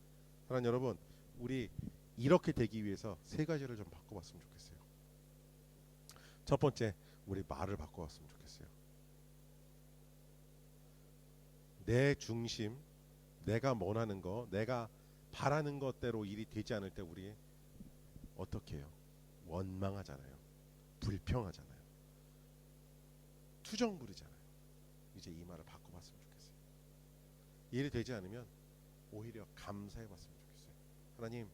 사랑하는 여러분, 우리 이렇게 되기 위해서 세 가지를 좀 바꿔봤으면 좋겠어요. 첫 번째, 우리 말을 바꿔왔으면 좋겠어요. 내 중심, 내가 원하는 거, 내가 바라는 것대로 일이 되지 않을 때 우리 어떻게 해요? 원망하잖아요. 불평하잖아요. 투정 부리잖아요. 이제 이 말을 바꿔봤으면 좋겠어요. 일이 되지 않으면 오히려 감사해봤으면 좋겠어요. 하나님,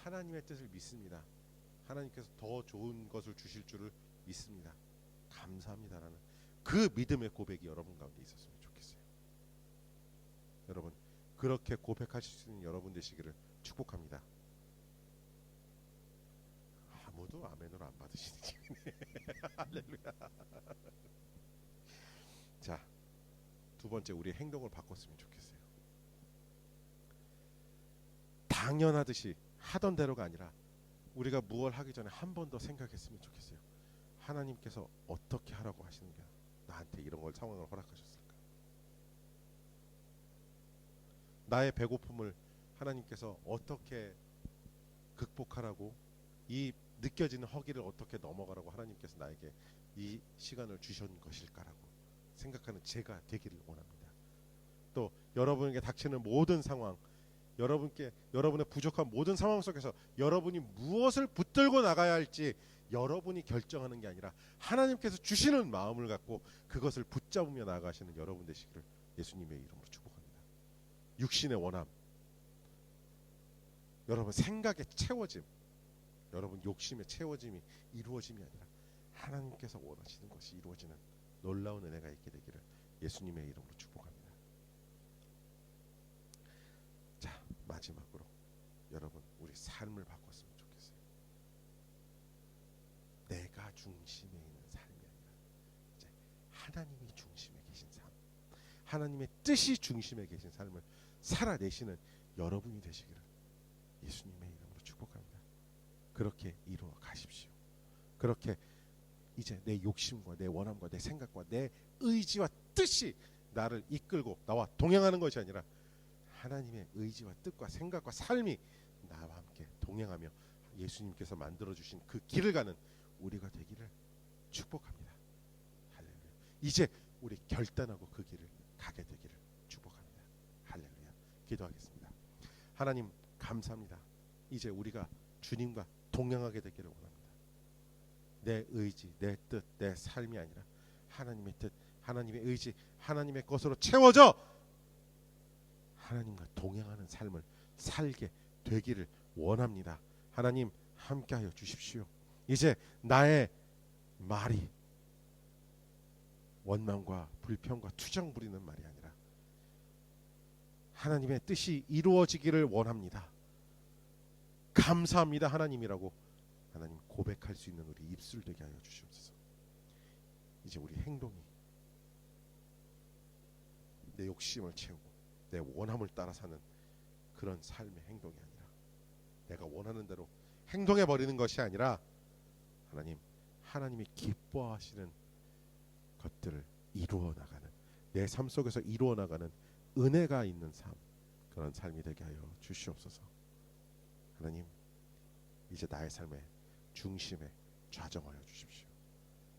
하나님의 뜻을 믿습니다. 하나님께서 더 좋은 것을 주실 줄을 믿습니다. 감사합니다라는 그 믿음의 고백이 여러분 가운데 있었으면 좋겠어요. 여러분, 그렇게 고백하실 수 있는 여러분 되시기를 축복합니다. 아무도 아멘으로 안 받으시는 기분이네. 할렐루야. 자, 두 번째, 우리의 행동을 바꿨으면 좋겠어요. 당연하듯이 하던 대로가 아니라 우리가 무엇을 하기 전에 한 번 더 생각했으면 좋겠어요. 하나님께서 어떻게 하라고 하시는 게 나한테 이런 걸 상황을 허락하셨을까? 나의 배고픔을 하나님께서 어떻게 극복하라고, 이 느껴지는 허기를 어떻게 넘어가라고 하나님께서 나에게 이 시간을 주신 것일까라고 생각하는 제가 되기를 원합니다. 또 여러분에게 닥치는 모든 상황, 여러분의 부족한 모든 상황 속에서 여러분이 무엇을 붙들고 나가야 할지 여러분이 결정하는 게 아니라 하나님께서 주시는 마음을 갖고 그것을 붙잡으며 나아가시는 여러분 되시기를 예수님의 이름으로 축복합니다. 육신의 원함, 여러분 생각의 채워짐, 여러분 욕심의 채워짐이 이루어짐이 아니라 하나님께서 원하시는 것이 이루어지는 놀라운 은혜가 있게 되기를 예수님의 이름으로 축복합니다. 자, 마지막으로 여러분, 우리 삶을 바꿨으면 좋겠어요. 내가 중심에 있는 삶이 아니라 이제 하나님이 중심에 계신 삶, 하나님의 뜻이 중심에 계신 삶을 살아내시는 여러분이 되시기를 예수님의 이름으로 축복합니다. 그렇게 이루어 가십시오. 그렇게 이제 내 욕심과 내 원함과 내 생각과 내 의지와 뜻이 나를 이끌고 나와 동행하는 것이 아니라 하나님의 의지와 뜻과 생각과 삶이 나와 함께 동행하며 예수님께서 만들어주신 그 길을 가는 우리가 되기를 축복합니다. 할렐루야. 이제 우리 결단하고 그 길을 가게 되기를 축복합니다. 할렐루야. 기도하겠습니다. 하나님, 감사합니다. 이제 우리가 주님과 동행하게 되기를 원합니다. 내 의지, 내 뜻, 내 삶이 아니라 하나님의 뜻, 하나님의 의지, 하나님의 것으로 채워져 하나님과 동행하는 삶을 살게 되기를 원합니다. 하나님, 함께하여 주십시오. 이제 나의 말이 원망과 불평과 투정 부리는 말이 아니라 하나님의 뜻이 이루어지기를 원합니다. 감사합니다 하나님이라고 하나님 고백할 수 있는 우리 입술 되게 하여 주시옵소서. 이제 우리 행동이 내 욕심을 채우고 내 원함을 따라 사는 그런 삶의 행동이 아니라 내가 원하는 대로 행동해 버리는 것이 아니라 하나님이 기뻐하시는 것들을 이루어 나가는, 내 삶 속에서 이루어 나가는 은혜가 있는 삶, 그런 삶이 되게 하여 주시옵소서. 하나님, 이제 나의 삶의 중심에 좌정하여 주십시오.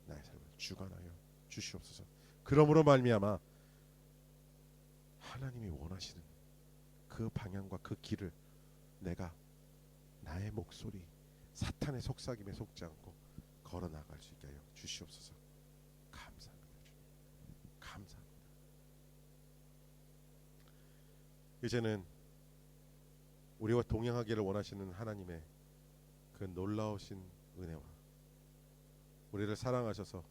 나의 삶을 주관하여 주시옵소서. 그러므로 말미암아 하나님이 원하시는 그 방향과 그 길을 내가 나의 목소리, 사탄의 속삭임에 속지 않고 걸어 나갈 수 있게 하여 주시옵소서. 감사합니다. 주님. 감사합니다. 이제는 우리와 동행하기를 원하시는 하나님의 그 놀라우신 은혜와 우리를 사랑하셔서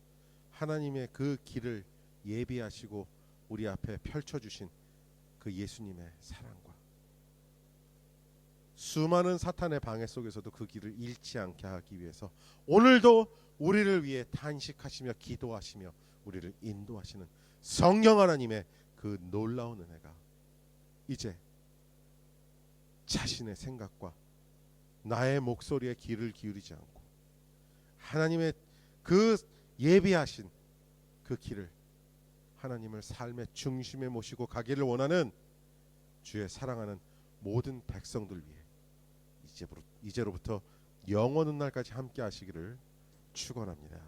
하나님의 그 길을 예비하시고 우리 앞에 펼쳐주신 그 예수님의 사랑과 수많은 사탄의 방해 속에서도 그 길을 잃지 않게 하기 위해서 오늘도 우리를 위해 탄식하시며 기도하시며 우리를 인도하시는 성령 하나님의 그 놀라운 은혜가 이제 자신의 생각과 나의 목소리에 귀를 기울이지 않고 하나님의 그 예비하신 그 길을 하나님을 삶의 중심에 모시고 가기를 원하는 주의 사랑하는 모든 백성들 위해 이제로부터 영원 훗날까지 함께 하시기를 축원합니다.